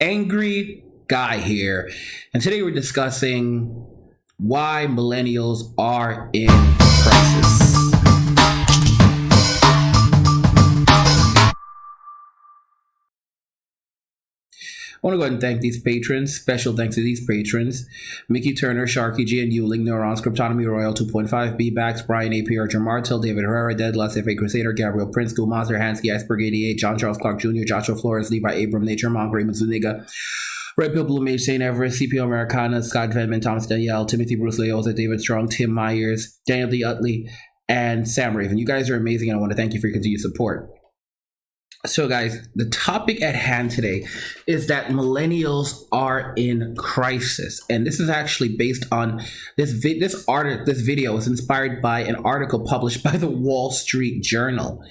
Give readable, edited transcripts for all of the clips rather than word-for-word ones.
angry guy here, and today we're discussing why millennials are in crisis. I want to go ahead and thank these patrons. Special thanks to these patrons: Mickey Turner, Sharky G, and Euling, Neurons, Cryptonomy Royal 2.5, B-Backs, Brian APR, Martel, David Herrera, Deadless, F.A. Crusader, Gabriel Prince, Goo Monster, Hansky, Iceberg 88, John Charles Clark Jr., Joshua Flores, Levi Abram, Nature Monk, Raymond Zuniga, Red Pill Blue Mage, St. Everest, CPO Americana, Scott Venman, Thomas Danielle, Timothy Bruce Leoza, David Strong, Tim Myers, Daniel D. Utley, and Sam Raven. You guys are amazing, and I want to thank you for your continued support. So guys, the topic at hand today is that millennials are in crisis, and this is actually based on this video was inspired by an article published by the Wall Street Journal.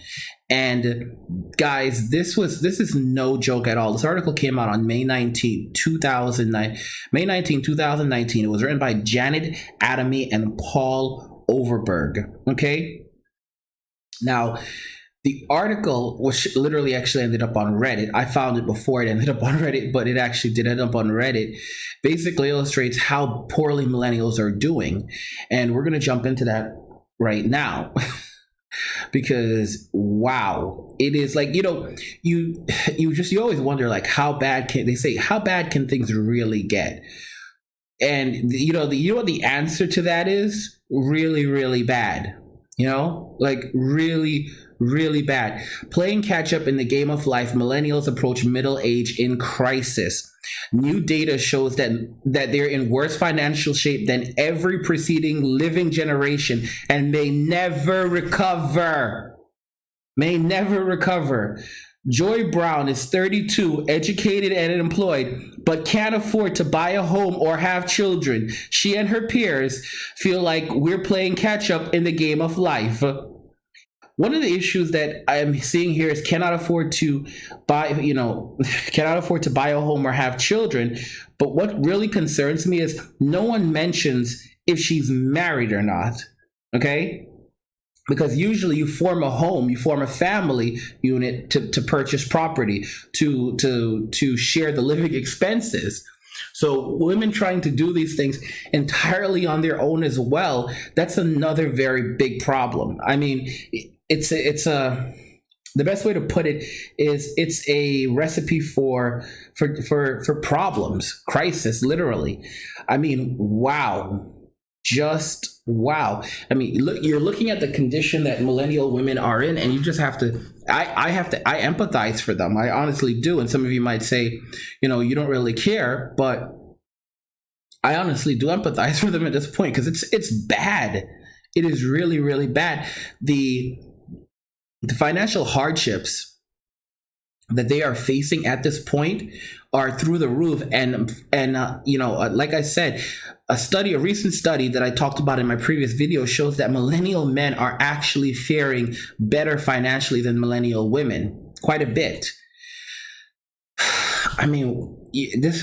And guys, this is no joke at all. This article came out on May 19, 2019. It was written by Janet Adamy and Paul Overberg. Okay, now the article was literally actually ended up on Reddit. I found it before it ended up on Reddit, but it actually did end up on Reddit. Basically illustrates how poorly millennials are doing. And we're going to jump into that right now. Because wow, it is like, you always wonder, like, how bad can things really get? And what the answer to that is? Really, really bad. Like really, really bad. Playing catch up in the game of life, millennials approach middle age in crisis. New data shows that they're in worse financial shape than every preceding living generation and may never recover. Joy Brown is 32, educated and employed, but can't afford to buy a home or have children. She and her peers feel like we're playing catch up in the game of life. One of the issues that I'm seeing here is cannot afford to buy a home or have children. But what really concerns me is no one mentions if she's married or not. Okay? Because usually you form a home, you form a family unit to purchase property, to share the living expenses. So women trying to do these things entirely on their own as well, that's another very big problem. I mean, the best way to put it is it's a recipe for problems, crisis, literally. I mean, wow. Just wow. I mean, look, you're looking at the condition that millennial women are in, and you just have to, I empathize for them. I honestly do. And some of you might say, you don't really care, but I honestly do empathize for them at this point, because it's bad. It is really, really bad. The financial hardships that they are facing at this point are through the roof. And like I said, a recent study that I talked about in my previous video shows that millennial men are actually faring better financially than millennial women, quite a bit. I mean, this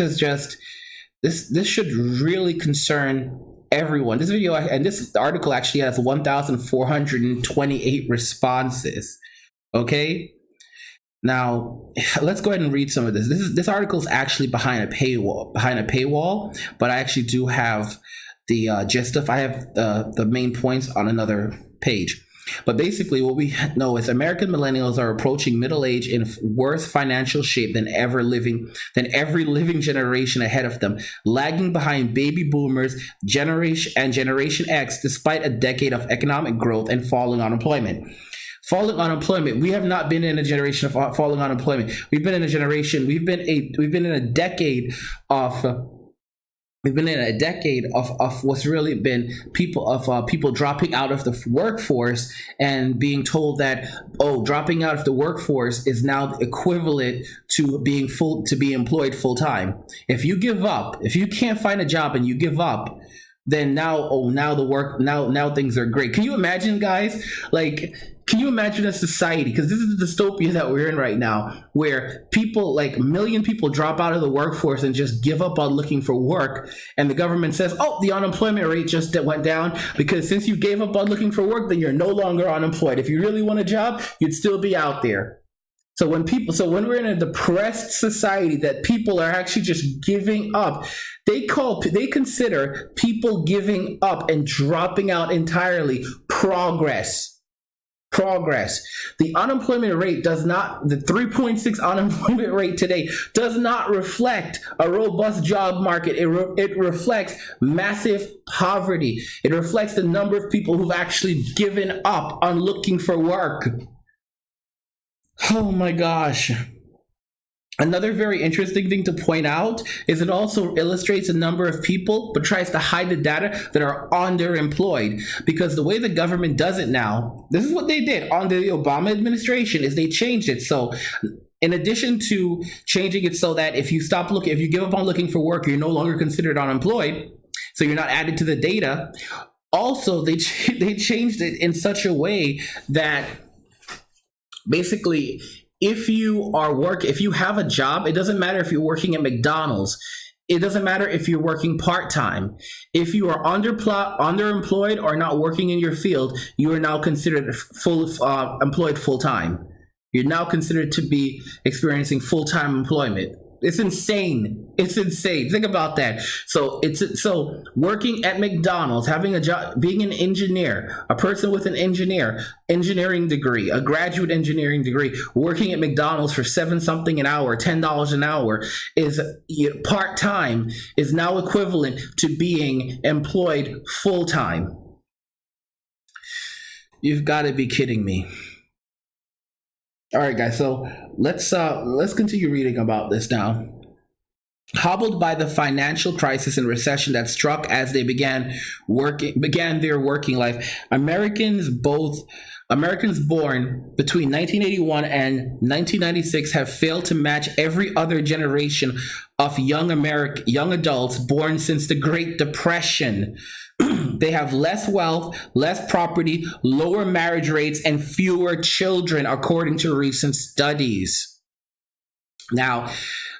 should really concern everyone. This video and this article actually has 1,428 responses. Okay. Now, let's go ahead and read some of this. This article is actually behind a paywall, but I actually do have the gist of. I have the main points on another page. But basically, what we know is American millennials are approaching middle age in worse financial shape than every living generation ahead of them, lagging behind baby boomers, Generation X, despite a decade of economic growth and falling unemployment. Falling unemployment. We have not been in a generation of falling unemployment. We've been in a decade of what's really been people dropping out of the workforce and being told that, dropping out of the workforce is now equivalent to being employed full time. If you give up, if you can't find a job and you give up, then now things are great. Can you imagine, guys? Can you imagine a society, because this is the dystopia that we're in right now, where people, like a million people, drop out of the workforce and just give up on looking for work, and the government says, the unemployment rate just went down because since you gave up on looking for work, then you're no longer unemployed. If you really want a job, you'd still be out there. So when we're in a depressed society that people are actually just giving up, they consider people giving up and dropping out entirely progress. The unemployment rate the 3.6 unemployment rate today does not reflect a robust job market. It reflects massive poverty. It reflects the number of people who've actually given up on looking for work. Oh my gosh. Another very interesting thing to point out is it also illustrates a number of people, but tries to hide the data that are underemployed. Because the way the government does it now, this is what they did under the Obama administration, is they changed it. So in addition to changing it so that if you give up on looking for work, you're no longer considered unemployed, so you're not added to the data. Also, they changed it in such a way that basically, if you have a job, it doesn't matter if you're working at McDonald's. It doesn't matter if you're working part-time. If you are underemployed or not working in your field, you are now considered employed full-time. You're now considered to be experiencing full-time employment. It's insane. Think about that. So working at McDonald's, having a job, being an engineer, a person with an engineering degree, a graduate engineering degree, working at McDonald's for $7-something an hour, $10 an hour is part-time, is now equivalent to being employed full-time. You've got to be kidding me. All right, guys, so let's continue reading about this now. Hobbled by the financial crisis and recession that struck as they began their working life, Americans born between 1981 and 1996 have failed to match every other generation of young adults born since the Great Depression. They have less wealth, less property, lower marriage rates, and fewer children, according to recent studies. Now,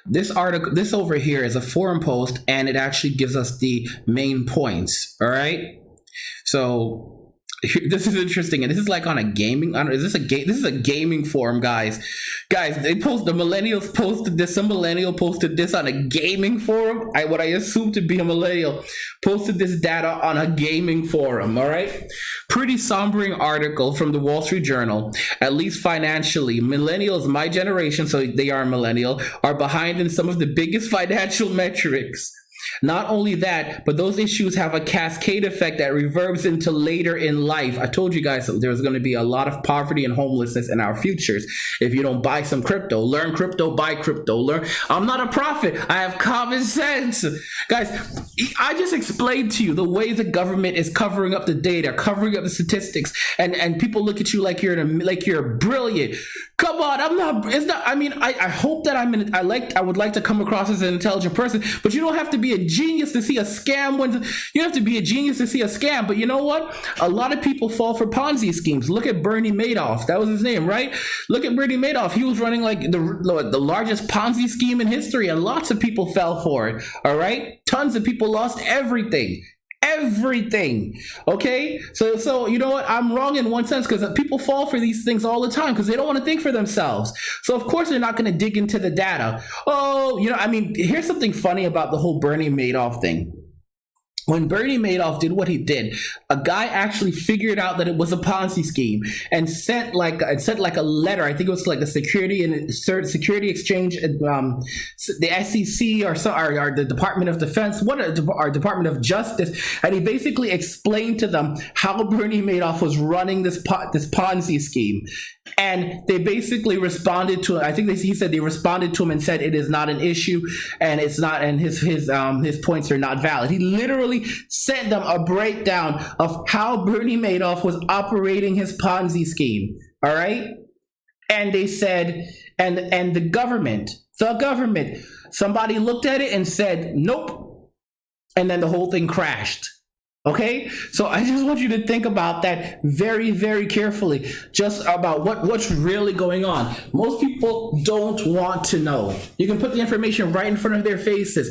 this over here is a forum post, and it actually gives us the main points. All right. So this is interesting, and this is like on a gaming. This is a gaming forum, guys. The millennials posted this. Some millennial posted this on a gaming forum. What I assume to be a millennial posted this data on a gaming forum. All right, pretty sombering article from the Wall Street Journal. At least financially, millennials, my generation, so they are millennial, are behind in some of the biggest financial metrics. Not only that, but those issues have a cascade effect that reverbs into later in life. I told you guys there's going to be a lot of poverty and homelessness in our futures if you don't buy some crypto. Learn crypto, buy crypto. I'm not a prophet. I have common sense. Guys, I just explained to you the way the government is covering up the data, covering up the statistics, and people look at you like you're brilliant. Come on, I'm not. It's not. I mean, I hope that I would like to come across as an intelligent person, but you don't have to be a genius to see a scam. You have to be a genius to see a scam. But you know what? A lot of people fall for Ponzi schemes. Look at Bernie Madoff. That was his name, right? Look at Bernie Madoff. He was running like the largest Ponzi scheme in history, and lots of people fell for it. All right, tons of people lost everything. Okay, so you know what, I'm wrong in one sense, because people fall for these things all the time because they don't want to think for themselves. So of course they're not going to dig into the data. Here's something funny about the whole Bernie Madoff thing. When Bernie Madoff did what he did, a guy actually figured out that it was a Ponzi scheme and sent like a letter. I think it was like a security exchange, the SEC or the Department of Defense, our Department of Justice, and he basically explained to them how Bernie Madoff was running this Ponzi scheme. And they basically responded to it. I think he said they responded to him and said it is not an issue, and it's not, and his points are not valid. He literally sent them a breakdown of how Bernie Madoff was operating his Ponzi scheme. All right, and they said, and the government, somebody looked at it and said nope, and then the whole thing crashed. Okay, so I just want you to think about that very, very carefully, just about what's really going on. Most people don't want to know. You can put the information right in front of their faces.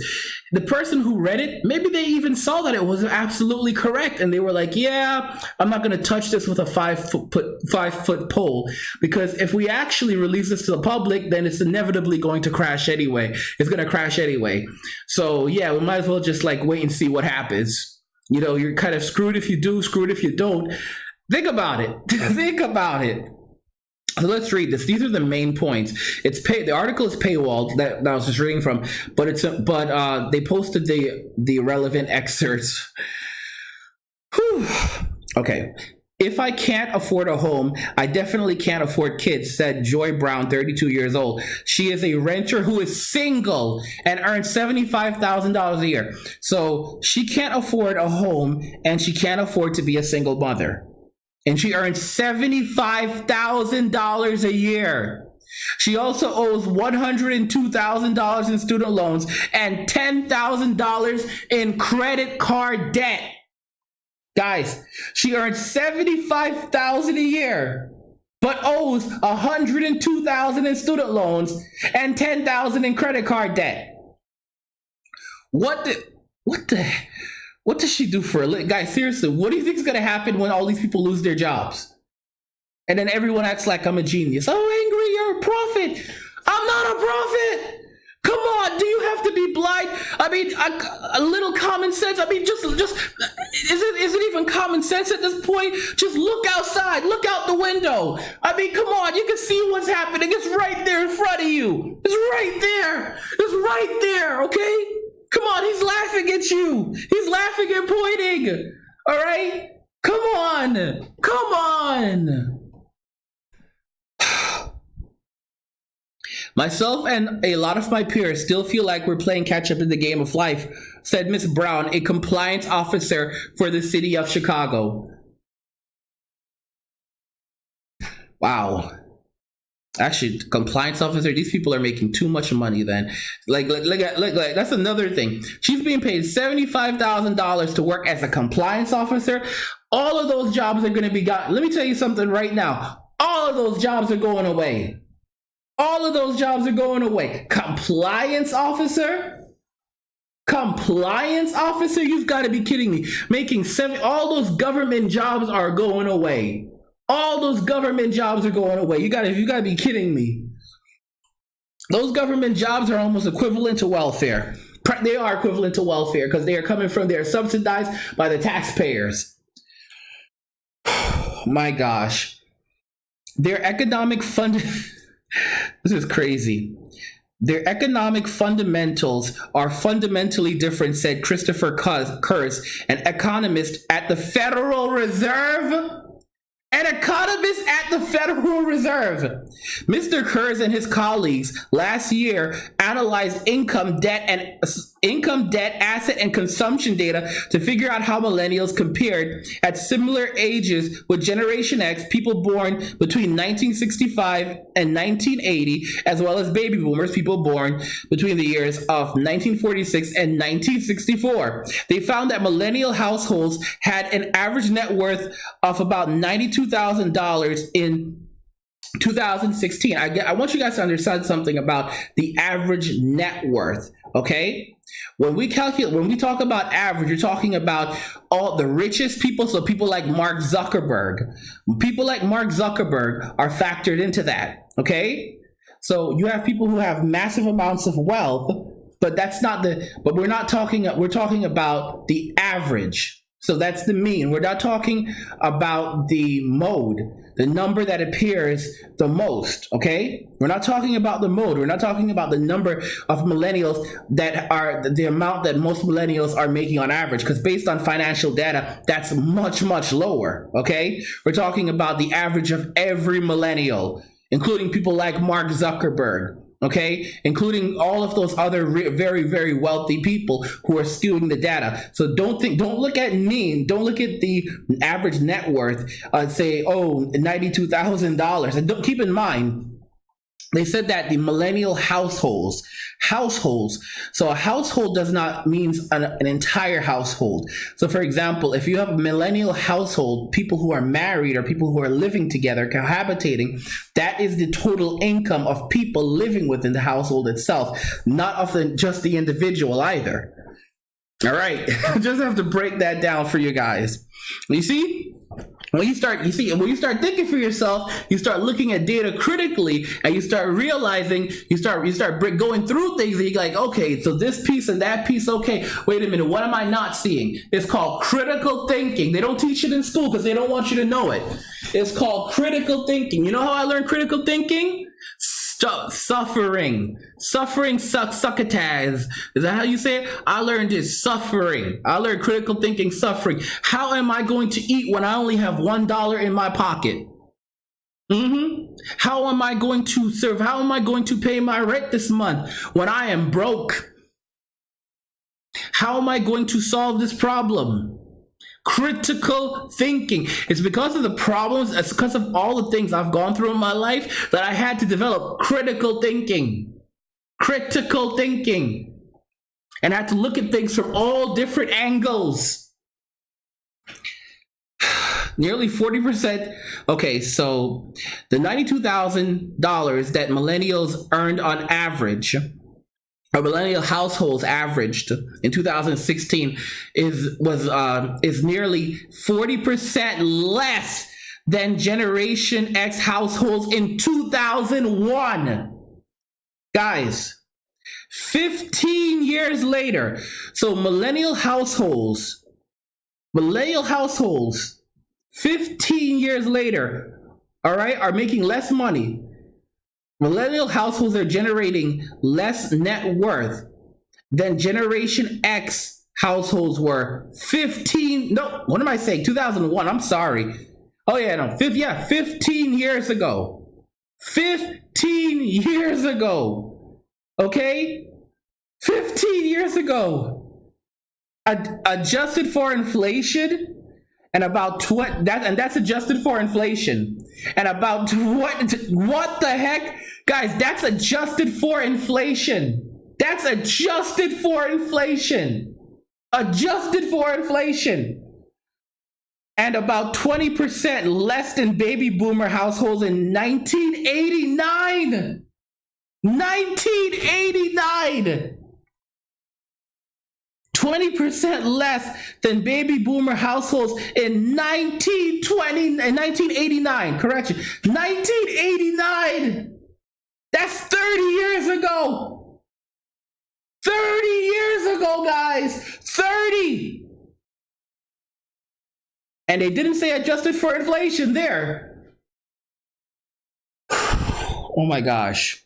The person who read it, maybe they even saw that it was absolutely correct, and they were like, "Yeah, I'm not going to touch this with a 5 foot pole, because if we actually release this to the public, then it's inevitably going to crash anyway. It's going to crash anyway. So yeah, we might as well just like wait and see what happens." You know, you're kind of screwed if you do, screwed if you don't. Think about it. Think about it. So let's read this. These are the main points. The article is paywalled that I was just reading from, but they posted the relevant excerpts. Whew. Okay. If I can't afford a home, I definitely can't afford kids, said Joy Brown, 32 years old. She is a renter who is single and earns $75,000 a year. So she can't afford a home and she can't afford to be a single mother. And she earns $75,000 a year. She also owes $102,000 in student loans and $10,000 in credit card debt. Guys, she earns $75,000 a year, but owes $102,000 in student loans and $10,000 in credit card debt. What does she do for a living? Guys, seriously, what do you think is going to happen when all these people lose their jobs? And then everyone acts like I'm a genius. Oh, Angry, you're a prophet. I'm not a prophet. Come on, do you have to be blind? I mean, a little common sense. I mean, just is it even common sense at this point? Just look outside, look out the window. I mean, come on, you can see what's happening. It's right there in front of you. It's right there. It's right there, okay? Come on, he's laughing at you. He's laughing and pointing. All right? Come on. Come on. Myself and a lot of my peers still feel like we're playing catch up in the game of life, said Ms. Brown, a compliance officer for the city of Chicago. Wow. Actually, compliance officer, these people are making too much money then. Like that's another thing. She's being paid $75,000 to work as a compliance officer. All of those jobs are going to be gone. Let me tell you something right now. All of those jobs are going away. All of those jobs are going away. Compliance officer? Compliance officer? You've got to be kidding me. All those government jobs are going away. All those government jobs are going away. You got to be kidding me. Those government jobs are almost equivalent to welfare. They are equivalent to welfare because they are subsidized by the taxpayers. My gosh. Their economic This is crazy. Their economic fundamentals are fundamentally different, said Christopher Kurz, an economist at the Federal Reserve. An economist at the Federal Reserve. Mr. Kurz and his colleagues last year analyzed income, debt, asset, and consumption data to figure out how millennials compared at similar ages with Generation X, people born between 1965 and 1980, as well as baby boomers, people born between the years of 1946 and 1964. They found that millennial households had an average net worth of about $92,000 in 2016. I want you guys to understand something about the average net worth, okay? When we talk about average, you're talking about all the richest people, so people like Mark Zuckerberg. People like Mark Zuckerberg are factored into that, okay? So you have people who have massive amounts of wealth, but we're talking about the average. So that's the mean. We're not talking about the mode, the number that appears the most, okay? We're not talking about the mode. We're not talking about the number of millennials that are the amount that most millennials are making on average, because based on financial data, that's much, much lower, okay? We're talking about the average of every millennial, including people like Mark Zuckerberg, okay, including all of those other very, very wealthy people who are skewing the data. So don't look at the average net worth, say, oh, $92,000. And don't keep in mind, they said that the millennial households, so a household does not mean an entire household. So for example, if you have a millennial household, people who are married or people who are living together, cohabitating, that is the total income of people living within the household itself, not of just the individual either. All right, just have to break that down for you guys. You see? When you start thinking for yourself, you start looking at data critically, and you start realizing, you start going through things, and you're like, okay, so this piece and that piece, okay, wait a minute, what am I not seeing? It's called critical thinking. They don't teach it in school because they don't want you to know it. It's called critical thinking. You know how I learned critical thinking? Suffering succotash. Is that how you say it? I learned it, suffering. I learned critical thinking, suffering. How am I going to eat when I only have $1 in my pocket? How am I going to serve? How am I going to pay my rent this month when I am broke? How am I going to solve this problem? Critical thinking. It's because of the problems, it's because of all the things I've gone through in my life that I had to develop critical thinking. Critical thinking. And I had to look at things from all different angles. Nearly 40%. Okay, so the $92,000 that millennials earned on average, or millennial households averaged in 2016 is nearly 40% less than Generation X households in 2001. Guys, 15 years later, so millennial households, 15 years later, all right, are making less money. Millennial households are generating less net worth than Generation X households were 2001, I'm sorry. Oh yeah, no, 15 years ago. 15 years ago. Okay? 15 years ago. Adjusted for inflation, and about that's adjusted for inflation. And about what the heck? Guys, that's adjusted for inflation. That's adjusted for inflation. Adjusted for inflation. And about 20% less than baby boomer households in 1989. 1989. 20% less than baby boomer households in 1989. Correction. 1989. That's 30 years ago. 30 years ago, guys. 30. And they didn't say adjusted for inflation there. Oh my gosh.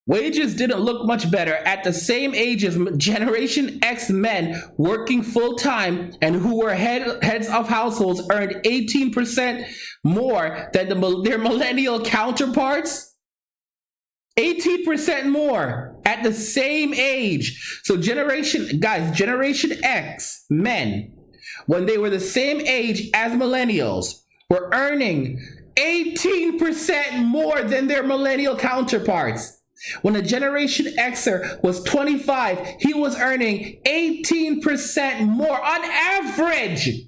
Wages didn't look much better at the same age as Generation X men working full-time and who were heads of households earned 18% more than their millennial counterparts. 18% more at the same age. So Generation X men, when they were the same age as millennials, were earning 18% more than their millennial counterparts. When a Generation Xer was 25, he was earning 18% more on average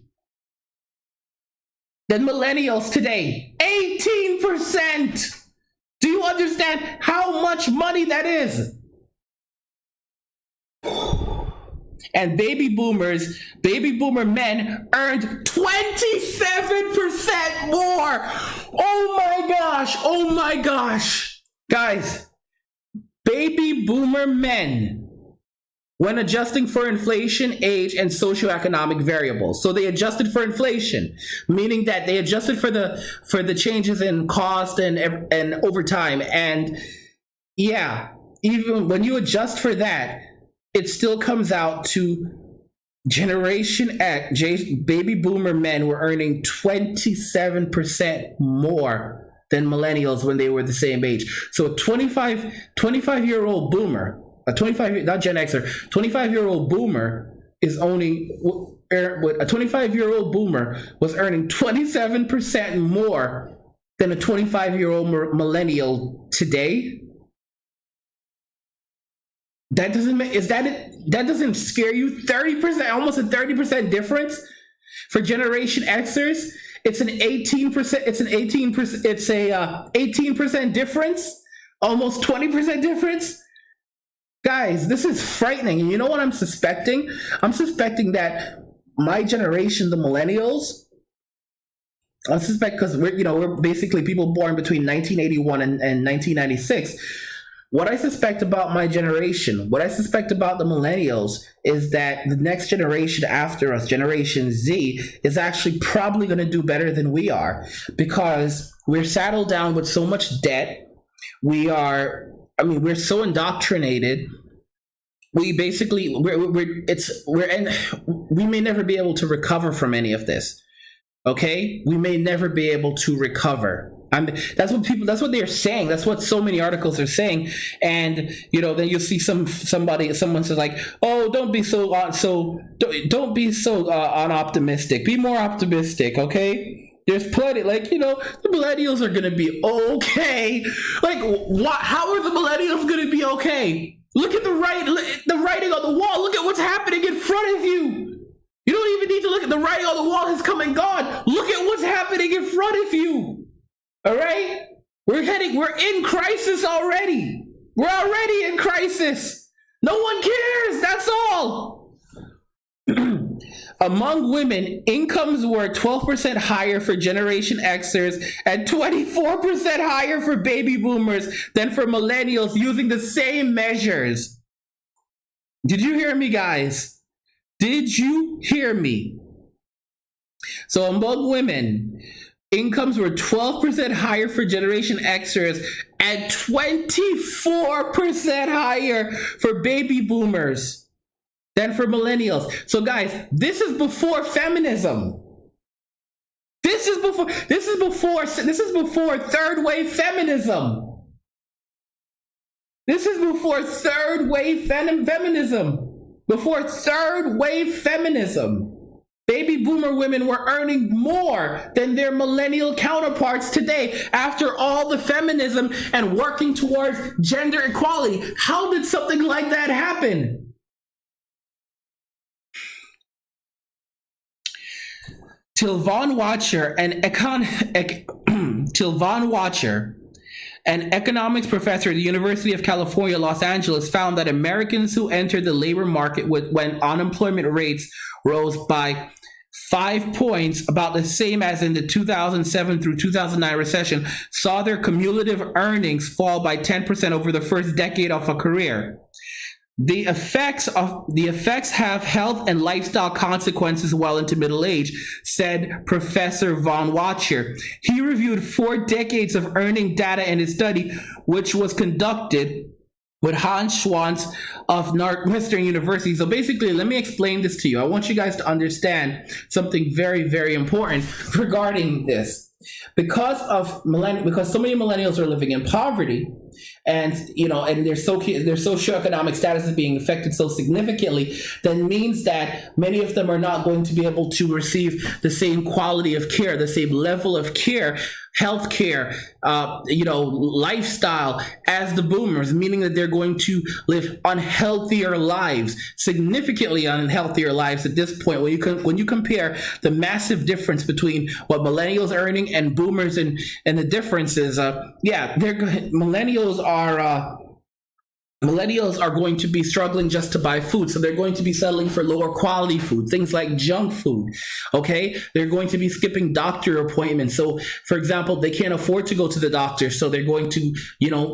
than millennials today. 18%! Do you understand how much money that is? And baby boomer men earned 27% more. Oh my gosh. Guys, baby boomer men, when adjusting for inflation, age, and socioeconomic variables. So they adjusted for inflation, meaning that they adjusted for the changes in cost and over time. And yeah, even when you adjust for that, it still comes out to Generation X, baby boomer men were earning 27% more than millennials when they were the same age. So a 25-year-old boomer, not Gen Xer, 25-year-old boomer is only, a 25-year-old boomer was earning 27% more than a 25-year-old millennial today, that doesn't make, is that it? That doesn't scare you? 30%, almost a 30% difference for Generation Xers. It's an 18%. It's an 18%. It's a 18% difference. Almost 20% difference. Guys, this is frightening. And you know what I'm suspecting? I'm suspecting that my generation, the millennials, I suspect, because we're basically people born between 1981 and 1996. What I suspect about my generation, what I suspect about the millennials, is that the next generation after us, Generation Z, is actually probably going to do better than we are, because we're saddled down with so much debt. We're so indoctrinated. We basically, we may never be able to recover from any of this. Okay, we may never be able to recover. That's what they're saying. That's what so many articles are saying. And then you'll see someone says like, "Oh, don't be so unoptimistic. Be more optimistic." Okay, there's plenty. Like, the millennials are gonna be okay. Like, what? How are the millennials gonna be okay? Look at the writing on the wall. Look at what's happening in front of you. You don't even need to look at the writing on the wall has come and gone. Look at what's happening in front of you. All right? We're in crisis already. We're already in crisis. No one cares. That's all. Among women, incomes were 12% higher for Generation Xers and 24% higher for baby boomers than for millennials using the same measures. Did you hear me, guys? Did you hear me? So among women, incomes were 12% higher for Generation Xers and 24% higher for baby boomers than for millennials. So guys, this is before feminism. This is before third wave feminism. This is before third wave feminism. Before third wave feminism. Baby boomer women were earning more than their millennial counterparts today after all the feminism and working towards gender equality. How did something like that happen? Tilvan Watcher, an economics professor at the University of California, Los Angeles, found that Americans who entered the labor market when unemployment rates rose by 5 points, about the same as in the 2007 through 2009 recession, saw their cumulative earnings fall by 10% over the first decade of a career. The effects have health and lifestyle consequences well into middle age, said Professor Von Watcher. He reviewed 4 decades of earning data in his study, which was conducted with Hans Schwanz of Northwestern University. So basically, let me explain this to you. I want you guys to understand something very, very important regarding this. Because so many millennials are living in poverty, and their socioeconomic status is being affected so significantly, that means that many of them are not going to be able to receive the same quality of care, the same level of care, health care, lifestyle as the boomers, meaning that they're going to live unhealthier lives, significantly unhealthier lives at this point. When you compare the massive difference between what millennials are earning and boomers, and the differences, millennials are going to be struggling just to buy food. So they're going to be settling for lower quality food, things like junk food. Okay. They're going to be skipping doctor appointments. So for example, they can't afford to go to the doctor. So they're going to,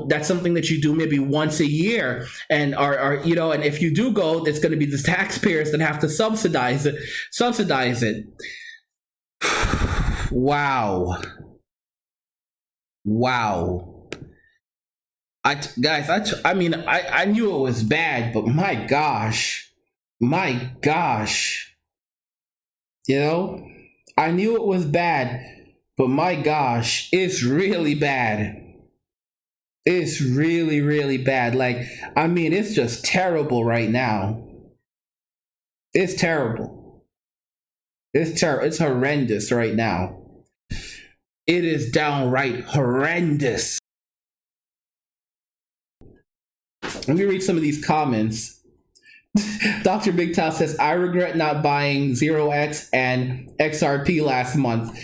that's something that you do maybe once a year. And and if you do go, it's going to be the taxpayers that have to subsidize it. Wow. I knew it was bad, but my gosh, I knew it was bad, but my gosh, it's really bad. It's really, really bad. It's just terrible right now. It's terrible. It's horrendous right now. It is downright horrendous. Let me read some of these comments. Dr. Big Tal says, I regret not buying 0x and XRP last month.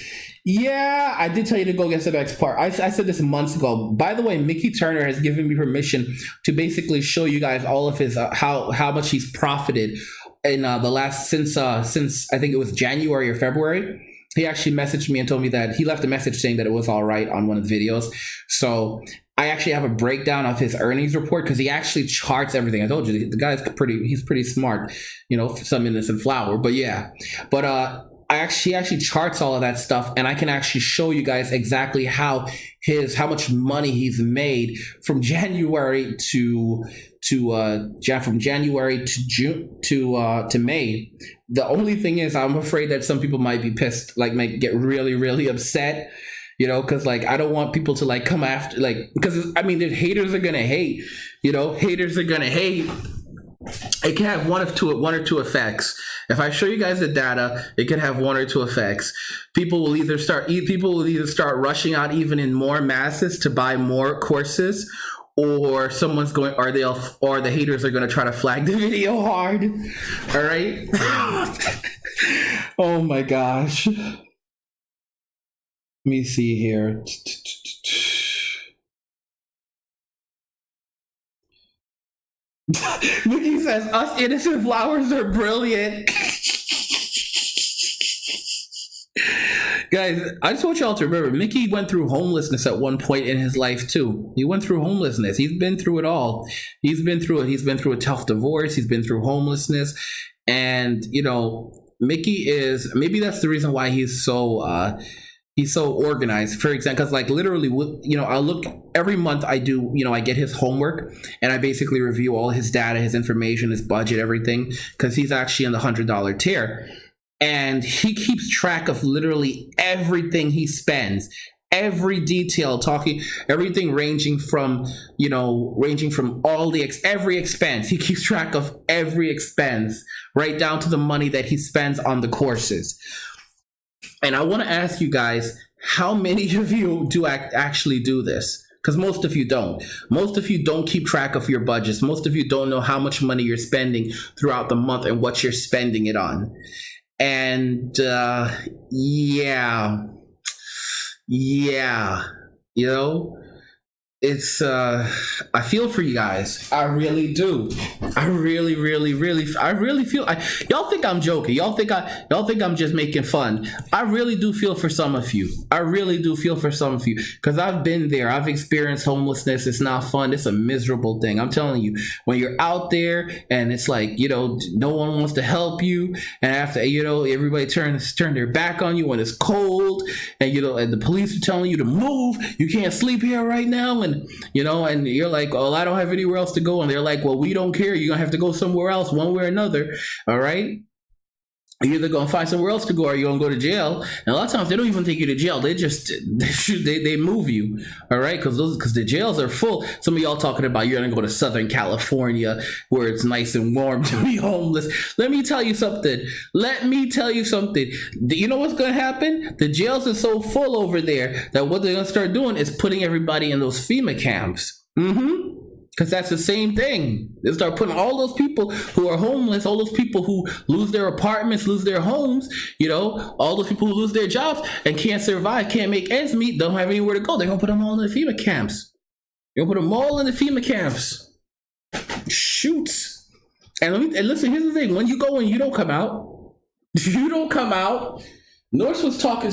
Yeah, I did tell you to go get some XPAR. I said this months ago. By the way, Mickey Turner has given me permission to basically show you guys all of his how much he's profited in the last since I think it was January or February. He actually messaged me and told me that he left a message saying that it was all right on one of the videos. So I actually have a breakdown of his earnings report because he actually charts everything. I told you the guy's he's pretty smart, you know, some innocent flower. But yeah, but he actually charts all of that stuff, and I can actually show you guys exactly how much money he's made from January to from January to June to May. The only thing is, I'm afraid that some people might be pissed, like might get really, really upset, you know, because like I don't want people to like come after, like, because I mean, the haters are gonna hate, you know, haters are gonna hate. It can have one or two effects. If I show you guys the data, it can have one or two effects. People will either start rushing out even in more masses to buy more courses, or the haters are going to try to flag the video hard. All right. Oh my gosh. Let me see here. Mickey says, us innocent flowers are brilliant. Guys, I just want y'all to remember, Mickey went through homelessness at one point in his life too. He went through homelessness. He's been through it all. He's been through it. He's been through a tough divorce. He's been through homelessness. And, you know, Mickey maybe that's the reason why he's so organized. For example, because like literally, you know, I'll look every month. I do, you know, I get his homework and I basically review all his data, his information, his budget, everything, because he's actually in the $100 tier, and he keeps track of literally everything he spends, every detail, everything ranging from every expense. He keeps track of every expense, right down to the money that he spends on the courses. And I want to ask you guys, how many of you do actually do this? Because most of you don't. Most of you don't keep track of your budgets. Most of you don't know how much money you're spending throughout the month and what you're spending it on. And yeah, you know, it's I feel for you guys. I really do. I really feel. Y'all think I'm joking. Y'all think I'm just making fun. I really do feel for some of you. I really do feel for some of you, because I've been there. I've experienced homelessness. It's not fun. It's a miserable thing. I'm telling you, when you're out there and it's like, you know, no one wants to help you, and after, you know, everybody turn their back on you when it's cold, and you know, and the police are telling you to move. You can't sleep here right now, and you know, and you're like, oh, I don't have anywhere else to go, and they're like, well, we don't care. You're gonna have to go somewhere else, one way or another. All right. You're either gonna find somewhere else to go, or you're gonna go to jail. And a lot of times they don't even take you to jail. They move you. All right, because the jails are full. Some of y'all talking about you're gonna go to Southern California where it's nice and warm to be homeless. Let me tell you something. You know what's gonna happen? The jails are so full over there that what they're gonna start doing is putting everybody in those FEMA camps. Because that's the same thing. They start putting all those people who are homeless, all those people who lose their apartments, lose their homes, you know, all those people who lose their jobs and can't survive, can't make ends meet, don't have anywhere to go. They're going to put them all in the FEMA camps. They're going to put them all in the FEMA camps. Shoots. And listen, here's the thing. When you go in, you don't come out. You don't come out. Norse was saying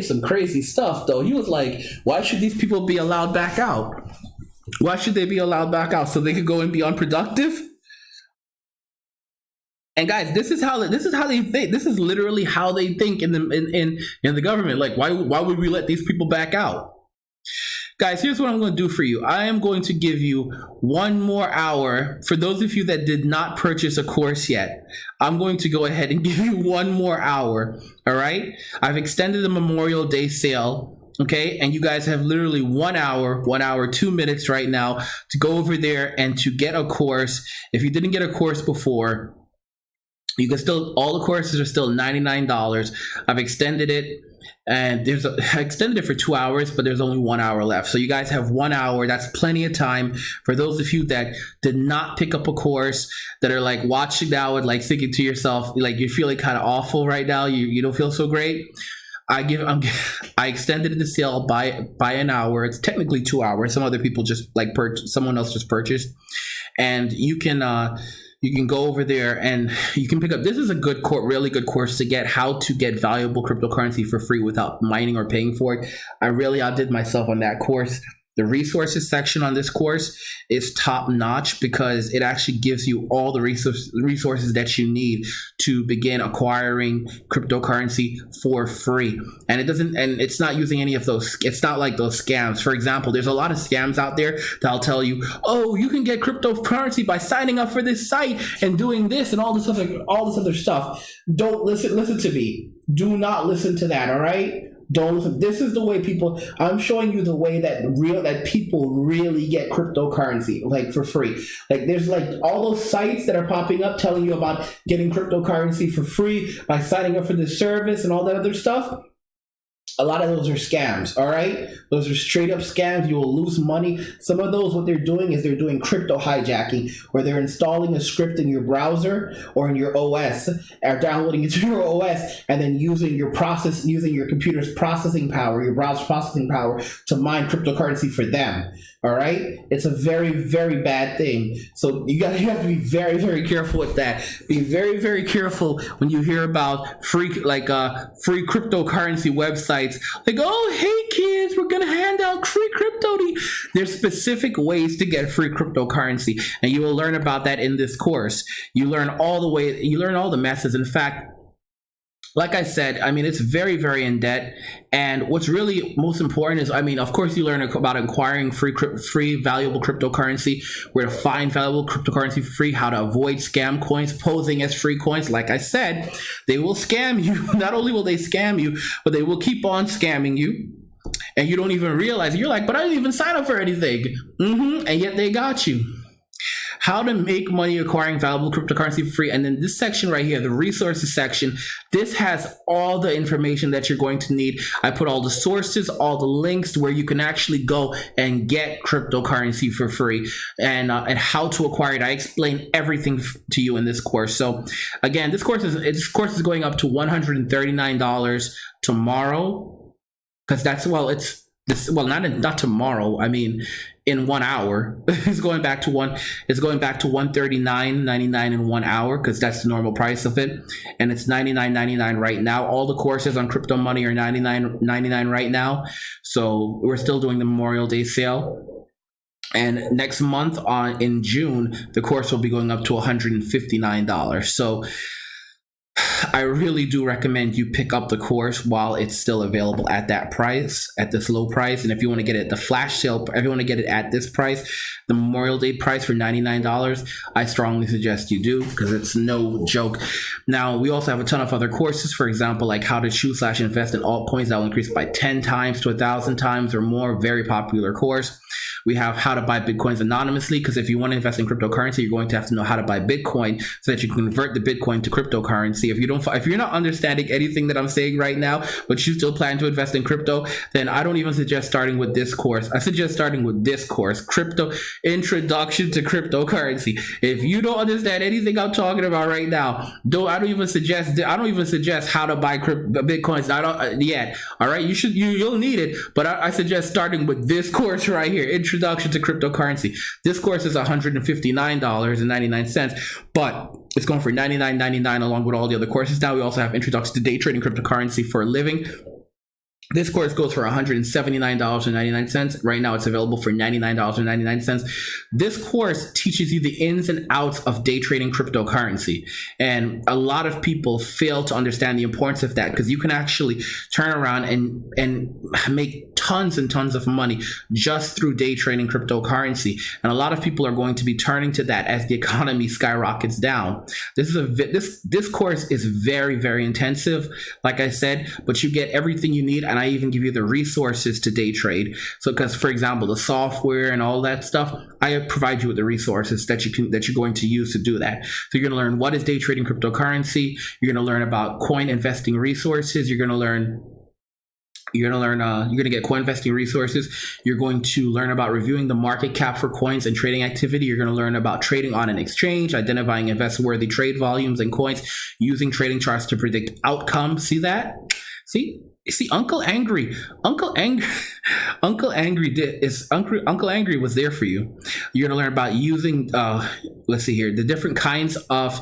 some crazy stuff, though. He was like, why should these people be allowed back out? Why should they be allowed back out? So they could go and be unproductive? And guys, this is how they think. This is literally how they think in the government. Like, why would we let these people back out? Guys, here's what I'm going to do for you. I am going to give you 1 more hour. For those of you that did not purchase a course yet, I'm going to go ahead and give you 1 more hour. All right? I've extended the Memorial Day sale. Okay, and you guys have literally 1 hour, 2 minutes right now to go over there and to get a course. If you didn't get a course before, You can still, all the courses are still $99. I've extended it, and I extended it for 2 hours, but there's only 1 hour left. So you guys have 1 hour. That's plenty of time for those of you that did not pick up a course, that are like watching now and like thinking to yourself, like you're feeling kind of awful right now. You don't feel so great. I extended the sale by an hour. It's technically 2 hours. Some other people just like someone else just purchased, and you can go over there and you can pick up. This is a good really good course to get how to get valuable cryptocurrency for free without mining or paying for it. I really outdid myself on that course. The resources section on this course is top notch because it actually gives you all the resources that you need to begin acquiring cryptocurrency for free. And it's not using any of those. It's not like those scams. For example, there's a lot of scams out there that'll tell you, oh, you can get cryptocurrency by signing up for this site and doing this and all this other stuff. Don't listen to me. Do not listen to that. All right. Don't listen. This is the way I'm showing you the way that people really get cryptocurrency, like for free. Like there's like all those sites that are popping up telling you about getting cryptocurrency for free by signing up for this service and all that other stuff. A lot of those are scams, all right? Those are straight up scams. You will lose money. Some of those, what they're doing is they're doing crypto hijacking, where they're installing a script in your browser or in your OS, or downloading it to your OS, and then using your computer's processing power, your browser processing power, to mine cryptocurrency for them, all right? It's a very, very bad thing. So you have to be very, very careful with that. Be very, very careful when you hear about free cryptocurrency websites. Like, oh, hey kids, we're gonna hand out free crypto to you. There's specific ways to get free cryptocurrency, and you will learn about that in this course. You learn all the methods. In fact, like I said, it's very, very in depth. And what's really most important is, of course, you learn about acquiring free valuable cryptocurrency, where to find valuable cryptocurrency for free, how to avoid scam coins posing as free coins. Like I said, they will scam you. Not only will they scam you, but they will keep on scamming you. And you don't even realize it. You're like, but I didn't even sign up for anything. And yet they got you. How to make money acquiring valuable cryptocurrency for free. And then this section right here, the resources section, this has all the information that you're going to need. I put all the sources, all the links to where you can actually go and get cryptocurrency for free, and how to acquire it. I explain everything to you in this course. So again, this course is going up to $139 tomorrow, because not tomorrow. In 1 hour, it's going back to $139.99 in 1 hour, because that's the normal price of it, and it's $99.99 right now. All the courses on Crypto Money are $99.99 right now, so we're still doing the Memorial Day sale. And next month, in June, the course will be going up to $159. So I really do recommend you pick up the course while it's still available at that price, at this low price. And if you want to get it at the flash sale, if you want to get it at this price, the Memorial Day price for $99, I strongly suggest you do, because it's no joke. Now, we also have a ton of other courses, for example, like how to choose/invest in altcoins that will increase by 10 times to 1,000 times or more. Very popular course. We have how to buy Bitcoins anonymously, because if you want to invest in cryptocurrency, you're going to have to know how to buy Bitcoin so that you can convert the Bitcoin to cryptocurrency. If you're not understanding anything that I'm saying right now, but you still plan to invest in crypto, then I don't even suggest starting with this course. I suggest starting with this course, Crypto Introduction to Cryptocurrency. If you don't understand anything I'm talking about right now, I don't even suggest how to buy Bitcoins. I don't yet. All right, you'll need it, but I suggest starting with this course right here, Introduction to Cryptocurrency. This course is $159.99, but it's going for $99.99 along with all the other courses. Now we also have Introduction to Day Trading Cryptocurrency for a Living. This course goes for $179.99. Right now it's available for $99.99. This course teaches you the ins and outs of day trading cryptocurrency. And a lot of people fail to understand the importance of that, because you can actually turn around and make tons and tons of money just through day trading cryptocurrency. And a lot of people are going to be turning to that as the economy skyrockets down. This course is very, very intensive, like I said, but you get everything you need, and I even give you the resources to day trade. So, because for example, the software and all that stuff, I provide you with the resources that you're going to use to do that. So you're going to learn what is day trading cryptocurrency. You're going to learn about coin investing resources. You're going to get coin investing resources. You're going to learn about reviewing the market cap for coins and trading activity. You're going to learn about trading on an exchange, identifying investment-worthy trade volumes and coins, using trading charts to predict outcomes. See that? See, Uncle Angry Uncle Angry was there for you. You're going to learn about using, let's see here, the different kinds of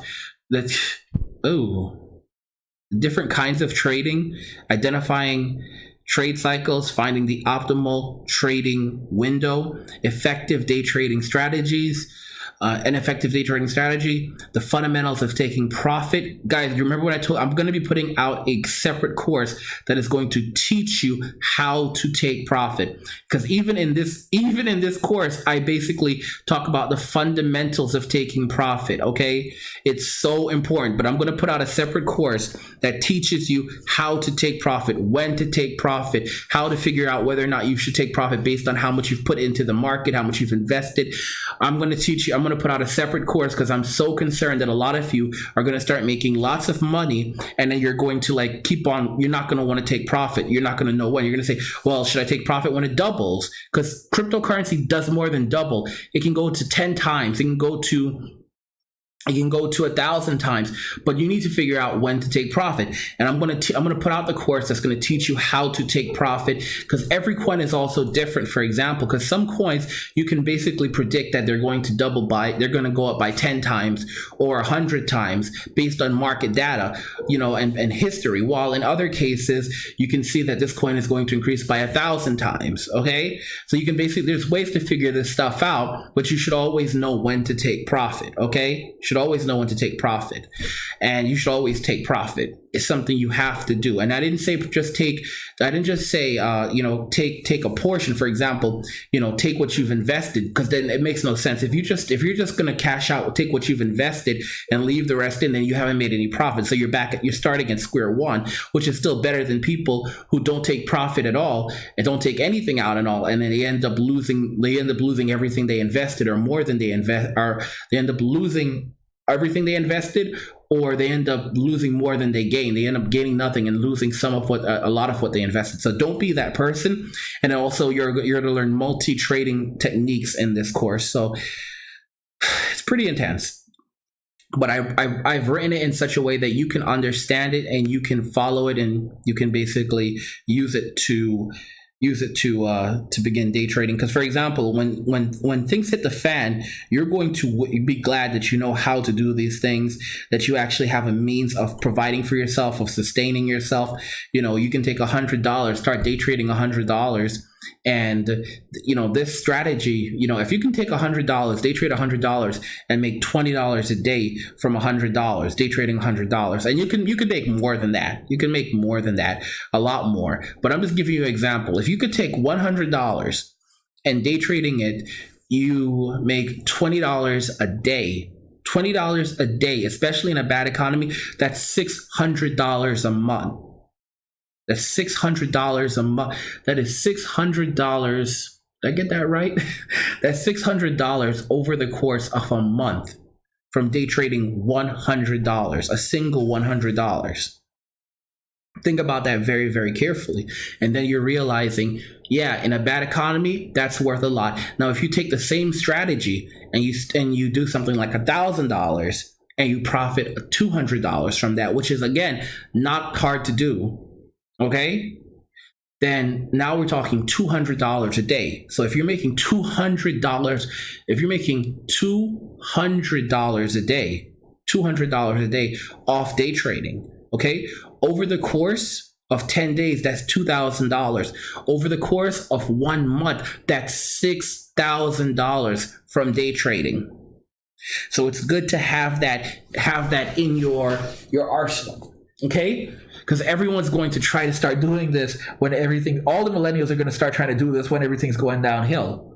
different kinds of trading, identifying trade cycles, finding the optimal trading window, effective day trading strategies, an effective day trading strategy, the fundamentals of taking profit. Guys, you remember what I told? I'm going to be putting out a separate course that is going to teach you how to take profit. Because even in this course, I basically talk about the fundamentals of taking profit. Okay, it's so important. But I'm going to put out a separate course that teaches you how to take profit, when to take profit, how to figure out whether or not you should take profit based on how much you've put into the market, how much you've invested. I'm going to teach you. I'm going to put out a separate course because I'm so concerned that a lot of you are going to start making lots of money, and then you're going to keep on. You're not going to want to take profit. You're not going to know when. You're going to say, well, should I take profit when it doubles? Because cryptocurrency does more than double. It can go to 10 times. It can go to 1,000 times, but you need to figure out when to take profit. And I'm going to put out the course that's going to teach you how to take profit, because every coin is also different. For example, because some coins you can basically predict that they're going to they're going to go up by 10 times or 100 times based on market data, and history. While in other cases, you can see that this coin is going to increase by 1,000 times. Okay. So you can there's ways to figure this stuff out, but you should always know when to take profit. Okay. Should always know when to take profit, and you should always take profit. It's something you have to do. And I didn't say take a portion. For example, take what you've invested, because then it makes no sense. If you're just going to cash out, take what you've invested and leave the rest in, then you haven't made any profit. So you're starting at square one, which is still better than people who don't take profit at all and don't take anything out at all, and then they end up losing everything they invested, or more than they invest, or they end up losing everything they invested, or they end up losing more than they gain. They end up gaining nothing and losing a lot of what they invested. So don't be that person. And also you're going to learn multi-trading techniques in this course. So it's pretty intense, but I've written it in such a way that you can understand it and you can follow it, and you can basically use it to begin day trading. Because for example, when things hit the fan, you're going to be glad that you know how to do these things, that you actually have a means of providing for yourself, of sustaining yourself. You can take $100, start day trading $100. And this strategy, if you can take $100, day trade $100 and make $20 a day from $100, day trading $100, and you could make more than that. You can make more than that, a lot more. But I'm just giving you an example. If you could take $100 and day trading it, you make $20 a day. $20 a day, especially in a bad economy, that's $600 a month. That's $600 a month. That is $600. Did I get that right? That's $600 over the course of a month from day trading $100, a single $100. Think about that very, very carefully. And then you're realizing, yeah, in a bad economy, that's worth a lot. Now, if you take the same strategy and you do something like $1,000 and you profit $200 from that, which is, again, not hard to do. Okay, then now we're talking $200 a day. So if you're making $200 a day off day trading, okay, over the course of 10 days, that's $2,000. Over the course of 1 month, that's $6,000 from day trading. So it's good to have that in your arsenal. Okay, because everyone's going to try to start doing this when all the millennials are going to start trying to do this when everything's going downhill.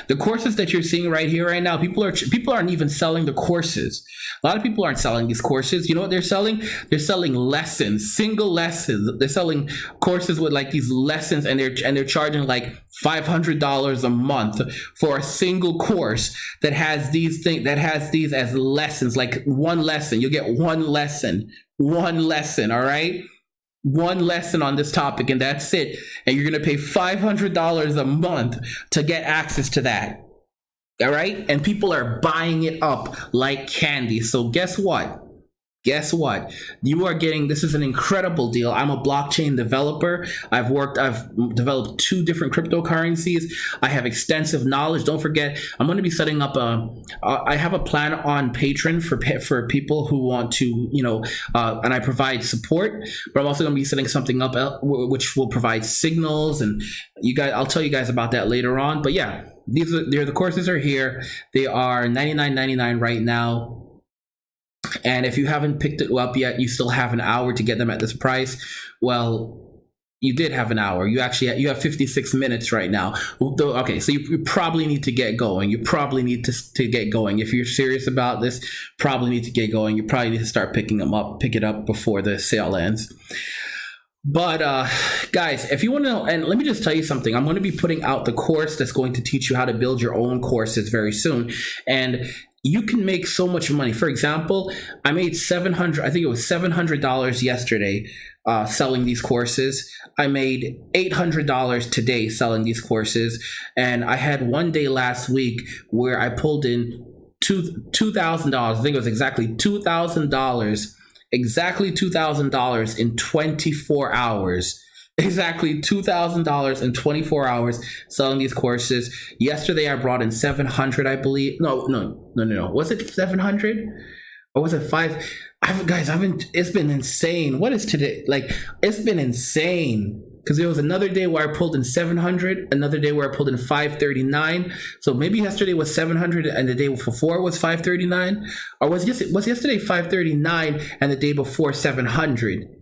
The courses that you're seeing right here, right now, people aren't even selling the courses. A lot of people aren't selling these courses. You know what they're selling? They're selling lessons, single lessons. They're selling courses with like these lessons, and they're charging like $500 a month for a single course that has these as lessons, like one lesson. You'll get one lesson, all right? One lesson on this topic, and that's it. And you're going to pay $500 a month to get access to that. All right? And people are buying it up like candy. So guess what? You are getting, this is an incredible deal. I'm a blockchain developer. I've developed 2 different cryptocurrencies. I have extensive knowledge. Don't forget, I'm going to be setting up I have a plan on Patreon for people who want to, and I provide support, but I'm also going to be setting something up which will provide signals, and I'll tell you guys about that later on. But yeah, the courses are here. They are $99.99 right now. And if you haven't picked it up yet, you still have an hour to get them at this price. Well, you did have an hour. You have 56 minutes right now. Okay, so you probably need to get going. You probably need to get going. If you're serious about this, probably need to get going. You probably need to start pick it up before the sale ends. But guys, if you want to know, and let me just tell you something, I'm going to be putting out the course that's going to teach you how to build your own courses very soon. And you can make so much money. For example, I made $700 yesterday selling these courses. I made $800 today selling these courses. And I had one day last week where I pulled in $2,000. I think it was exactly $2,000 in 24 hours. Exactly $2,000 in 24 hours selling these courses. Yesterday I brought in 700, I believe. No. Was it 700 or was it 5? It's been insane. What is today? Like, it's been insane because there was another day where I pulled in 700, another day where I pulled in 539. So maybe yesterday was 700 and the day before was 539, or was yesterday 539 and the day before 700?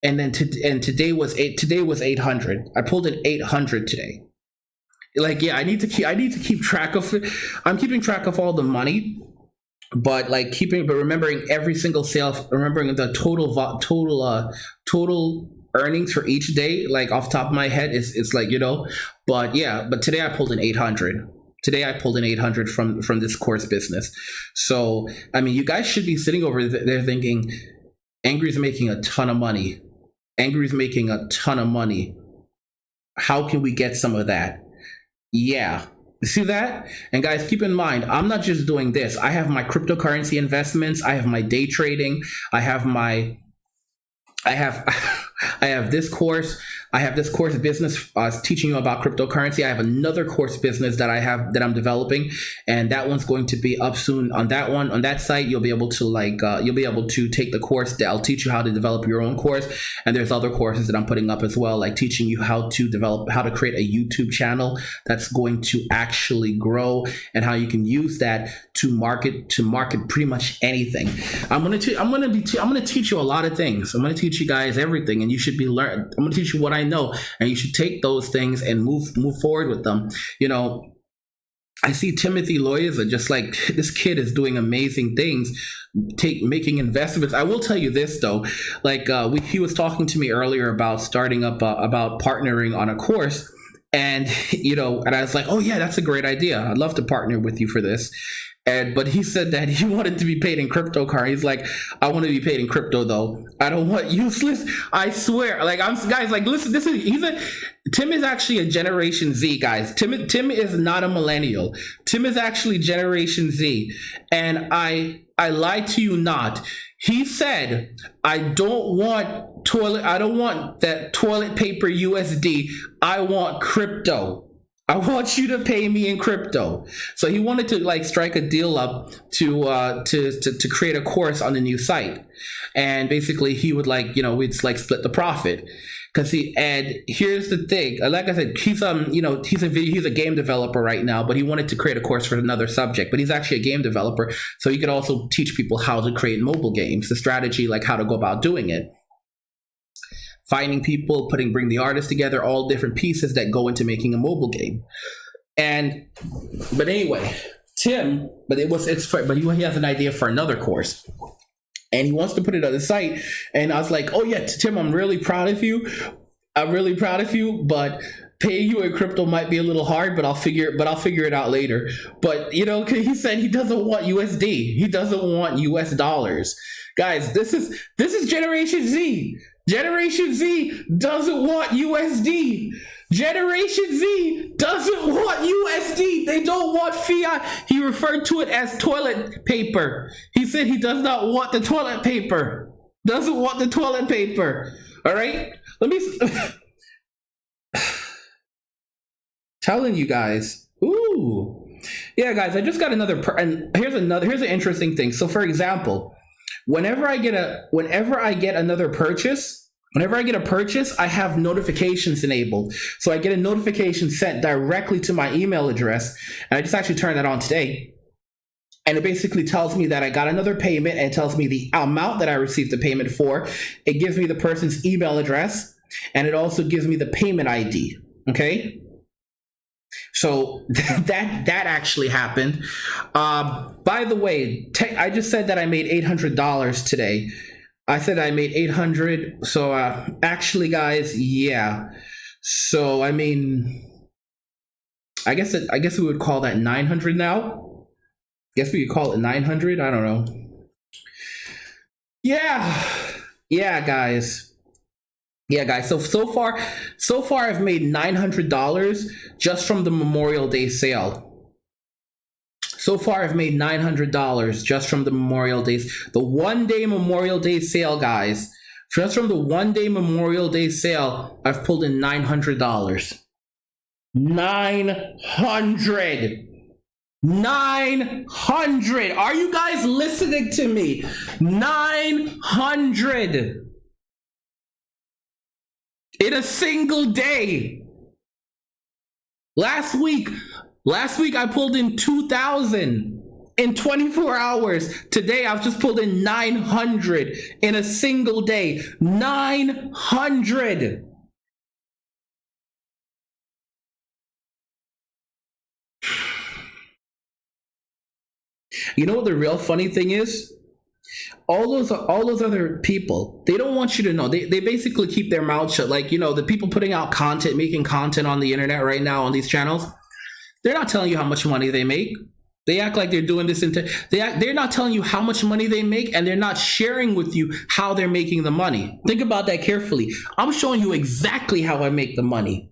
And then today was 800. I pulled in 800 today. Like, yeah, I need to keep track of it. I'm keeping track of all the money, but remembering every single sale, remembering the total earnings for each day, like off the top of my head, it's like, but yeah, but today I pulled in 800. Today I pulled in 800 from this course business. So, I mean, you guys should be sitting over there thinking, Angry's making a ton of money. How can we get some of that? Yeah. See that? And guys, keep in mind, I'm not just doing this. I have my cryptocurrency investments. I have my day trading. I have this course. I have this course business teaching you about cryptocurrency. I have another course business that I'm developing, and that one's going to be up soon. On that site, you'll be able to take the course. I'll teach you how to develop your own course, and there's other courses that I'm putting up as well, like teaching you how to create a YouTube channel that's going to actually grow, and how you can use that to market pretty much anything. I'm going to teach you a lot of things. I'm going to teach you guys everything, and you should be I'm going to teach you what I know, and you should take those things and move forward with them. I see Timothy Loiza, just like, this kid is doing amazing things, making investments. I will tell you this though, like he was talking to me earlier about starting up about partnering on a course, and and I was like, oh yeah, that's a great idea. I'd love to partner with you for this. But he said that he wanted to be paid in cryptocurrency. He's like, I want to be paid in crypto though. I don't want useless. I swear. Like, guys, like, listen, Tim is actually a Generation Z, guys. Tim is not a millennial. Tim is actually Generation Z. And I lie to you not. He said, I don't want that toilet paper USD. I want crypto. I want you to pay me in crypto. So he wanted to strike a deal up to create a course on the new site, and basically he would we'd split the profit. And here's the thing, like I said, he's a game developer right now, but he wanted to create a course for another subject. But he's actually a game developer, so he could also teach people how to create mobile games, the strategy, like how to go about doing it. finding people, bring the artists together, all different pieces that go into making a mobile game. But anyway, Tim, but he has an idea for another course, and he wants to put it on the site. And I was like, oh yeah, Tim, I'm really proud of you, but paying you in crypto might be a little hard, but I'll figure it out later. But he said he doesn't want USD. He doesn't want US dollars. Guys, this is Generation Z. Generation Z doesn't want USD. Generation Z doesn't want USD. They don't want fiat. He referred to it as toilet paper. He said he does not want the toilet paper. Doesn't want the toilet paper. All right? Let me telling you guys. Ooh. Yeah, guys, I just got another and here's an interesting thing. So for example, whenever I get a purchase, I have notifications enabled. So I get a notification sent directly to my email address. And I just actually turned that on today. And it basically tells me that I got another payment, and it tells me the amount that I received the payment for. It gives me the person's email address, and it also gives me the payment ID. Okay? So that actually happened. By the way, I just said that I made $800 today. I said I made 800. So actually, guys, yeah. So I mean, I guess we would call that 900 now. Guess we could call it 900. I don't know. Yeah, guys. So far I've made $900 just from the Memorial Day sale. So far, I've made $900 just from the Memorial Day, the one-day Memorial Day sale, guys. Just from the one-day Memorial Day sale, I've pulled in $900. 900. 900. Are you guys listening to me? 900 in a single day. Last week I pulled in 2,000 in 24 hours. Today I've just pulled in 900 in a single day. 900. You know what the real funny thing is? All those other people, they don't want you to know. They basically keep their mouth shut. Like, the people putting out content, making content on the internet right now on these channels. They're not telling you how much money they make. They act like they're doing this they're not telling you how much money they make, and they're not sharing with you how they're making the money. Think about that carefully. I'm showing you exactly how I make the money.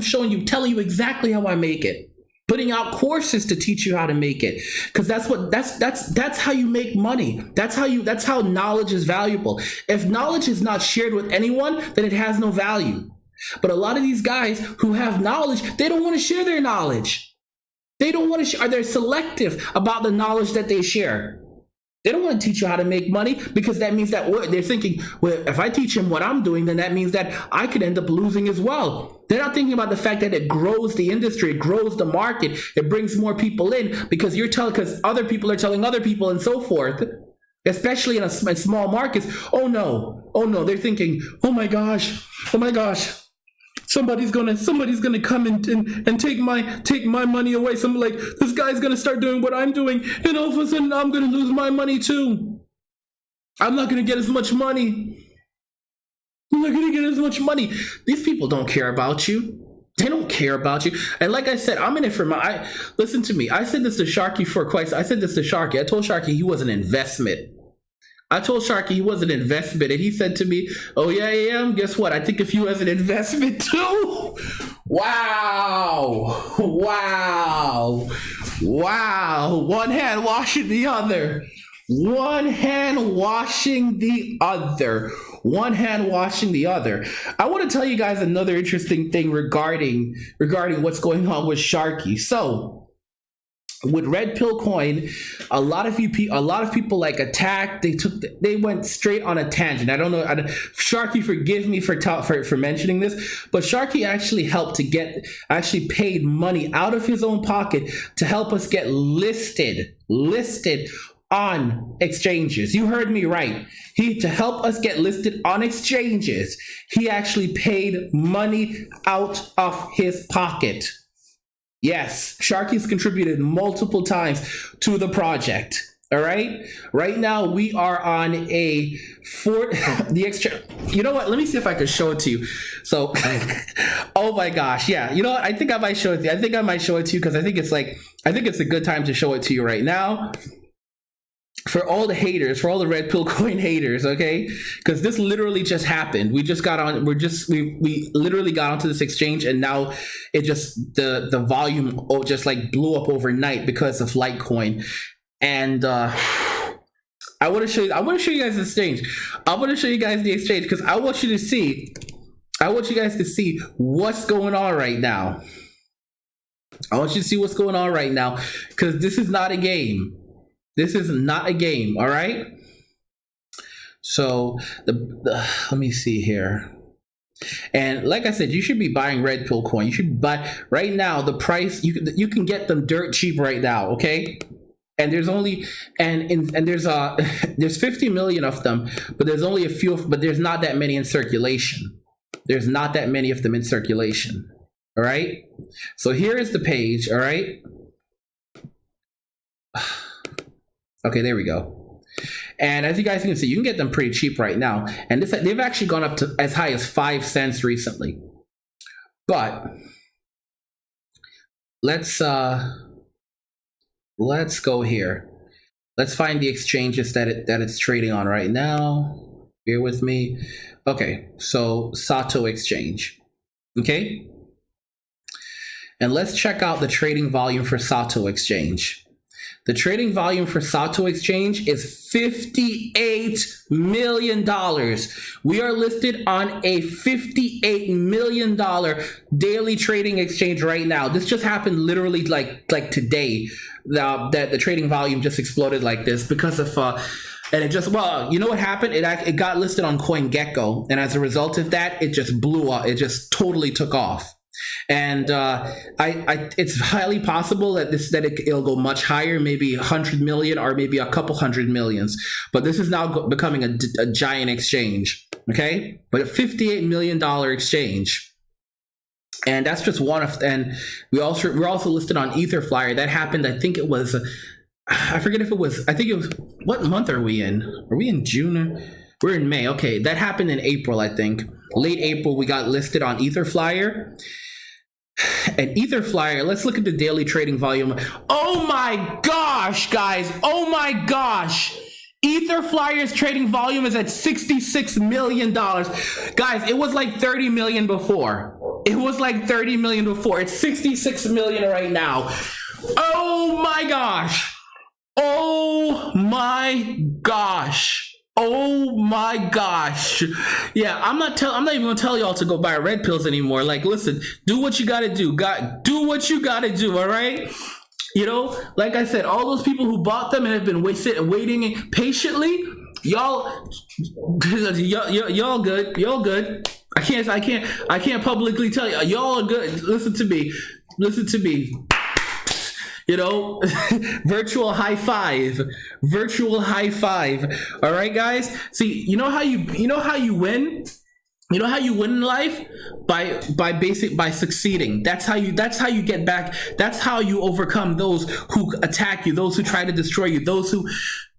telling you exactly how I make it. Putting out courses to teach you how to make it. Because that's how you make money. That's how knowledge is valuable. If knowledge is not shared with anyone, then it has no value. But a lot of these guys who have knowledge, they don't want to share their knowledge. They don't want to they're selective about the knowledge that they share. They don't want to teach you how to make money, because that means that they're thinking, well, if I teach him what I'm doing, then that means that I could end up losing as well. They're not thinking about the fact that it grows the industry, it grows the market, it brings more people in, because other people are telling other people and so forth, especially in small markets. Oh no, they're thinking, oh my gosh. Somebody's gonna come and take my money away. This guy's gonna start doing what I'm doing, and all of a sudden I'm gonna lose my money too. I'm not gonna get as much money. These people don't care about you. They don't care about you. And like I said, I'm in it for listen to me. I said this to Sharky I told Sharky he was an investment. And he said to me, oh, yeah, I am. Guess what? I think of you as an investment too. Wow. One hand washing the other. I want to tell you guys another interesting thing regarding what's going on with Sharky. So, with Red Pill Coin, a lot of people attacked. They went straight on a tangent. I don't know. Sharky, forgive me for mentioning this, but Sharky actually helped to paid money out of his own pocket to help us get listed on exchanges. You heard me right. To help us get listed on exchanges, he actually paid money out of his pocket. Yes, Sharky's contributed multiple times to the project. All right. Right now we are on the exchange. You know what? Let me see if I can show it to you. So, oh my gosh, yeah. You know what? I think I might show it to you. I think I might show it to you because I think it's a good time to show it to you right now. For all the haters, for all the red pill coin haters, okay? Because this literally just happened. We just got on. We literally got onto this exchange, and now it just the volume just like blew up overnight because of Litecoin. And I want to show you. I want to show you guys the exchange. I want to show you guys the exchange because I want you to see. I want you guys to see what's going on right now. I want you to see what's going on right now because this is not a game. This is not a game, all right? So let me see here. And like I said, you should be buying red pill coin. You should buy right now. The price you can get them dirt cheap right now, okay? And there's only there's 50 million of them, but there's only a few. But there's not that many in circulation. There's not that many of them in circulation. All right. So here is the page. All right. Okay, there we go. And as you guys can see, you can get them pretty cheap right now. And they've actually gone up to as high as 5 cents recently. But let's go here. Let's find the exchanges that it's trading on right now. Bear with me. Okay, so Sato Exchange. Okay. And let's check out the trading volume for Sato Exchange. The trading volume for Sato Exchange is $58 million. We are listed on a $58 million daily trading exchange right now. This just happened literally like today. That the trading volume just exploded like this because of and it just, well, you know what happened? It got listed on CoinGecko, and as a result of that, it just blew up. It just totally took off. And it's highly possible that it'll go much higher, maybe 100 million or maybe a couple hundred millions. But this is now becoming a giant exchange, okay? But a $58 million exchange, and that's just one of. And we're also listed on EtherFlyer. That happened. I think it was. I forget if it was. I think it was. What month are we in? Are we in June? We're in May. Okay, that happened in April. I think late April we got listed on EtherFlyer. And EtherFlyer, let's look at the daily trading volume. Oh my gosh, guys. Oh my gosh. EtherFlyer's trading volume is at $66 million. Guys, it was like 30 million before. It was like 30 million before. It's 66 million right now. Oh my gosh. Oh my gosh. Oh my gosh. Yeah, I'm not even gonna tell y'all to go buy red pills anymore. Like, listen, do what you gotta do. Do what you gotta do, all right? You know, like I said, all those people who bought them and have been waiting patiently, y'all good. Y'all good. I can't publicly tell you. Y'all are good. Listen to me. You know, virtual high five. All right, guys. See, you know how you win. You know how you win in life? By succeeding. That's how you get back. That's how you overcome those who attack you, those who try to destroy you,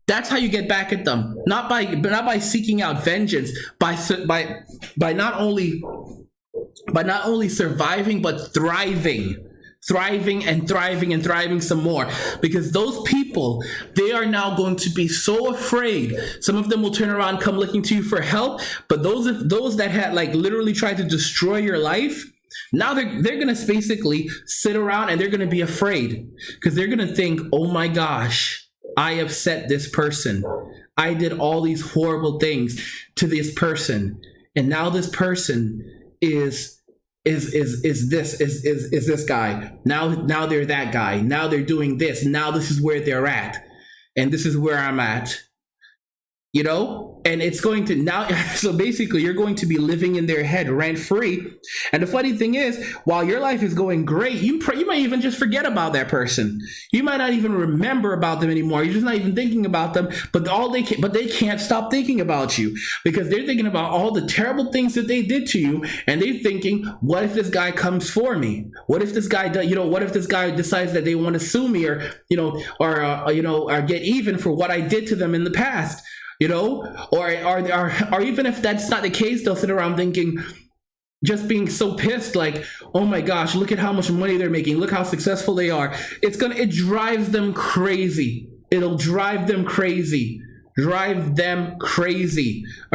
that's how you get back at them. Not by seeking out vengeance, by not only surviving but thriving some more, because those people, they are now going to be so afraid. Some of them will turn around, come looking to you for help, but those that had like literally tried to destroy your life, now they're gonna basically sit around and they're gonna be afraid, because they're gonna think, oh my gosh, I upset this person, I did all these horrible things to this person, and now this person is this guy. Now they're that guy. Now they're doing this. Now this is where they're at. And this is where I'm at. you know, and it's going to now so basically you're going to be living in their head rent free. And the funny thing is, while your life is going great, you might even just forget about that person. You might not even remember about them anymore. You're just not even thinking about them, but they can't stop thinking about you, because they're thinking about all the terrible things that they did to you, and they're thinking, what if this guy comes for me? What if this guy does, what if this guy decides that they want to sue me, or or get even for what I did to them in the past? Or even if that's not the case, they'll sit around thinking, just being so pissed, like, oh my gosh, look at how much money they're making, look how successful they are. It drives them crazy. It'll drive them crazy. All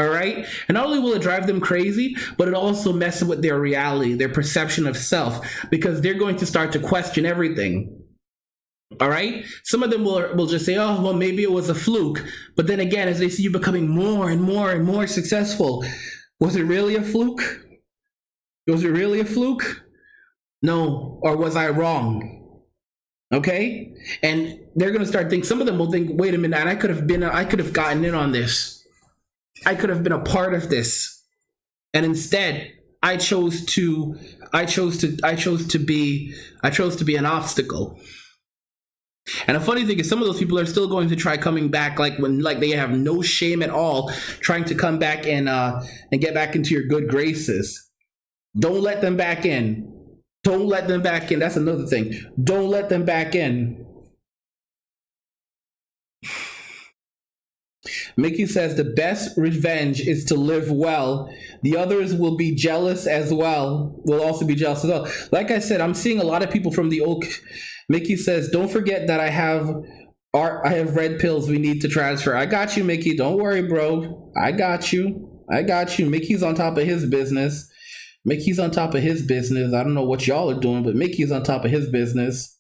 right. And not only will it drive them crazy, but it also messes with their reality, their perception of self, because they're going to start to question everything. All right. Some of them will just say, oh, well, maybe it was a fluke. But then again, as they see you becoming more and more and more successful, was it really a fluke? Was it really a fluke? No. Or was I wrong? Okay. And they're going to start thinking, some of them will think, wait a minute, I could have gotten in on this. I could have been a part of this. And instead, I chose to be an obstacle. And the funny thing is, some of those people are still going to try coming back, like they have no shame at all, trying to come back and get back into your good graces. Don't let them back in. Don't let them back in. That's another thing. Don't let them back in. Mickey says the best revenge is to live well. The others will be jealous as well. Will also be jealous as well. Like I said, I'm seeing a lot of people from the old. Mickey says, don't forget that I have red pills we need to transfer. I got you, Mickey. Don't worry, bro. I got you. Mickey's on top of his business. I don't know what y'all are doing, but Mickey's on top of his business.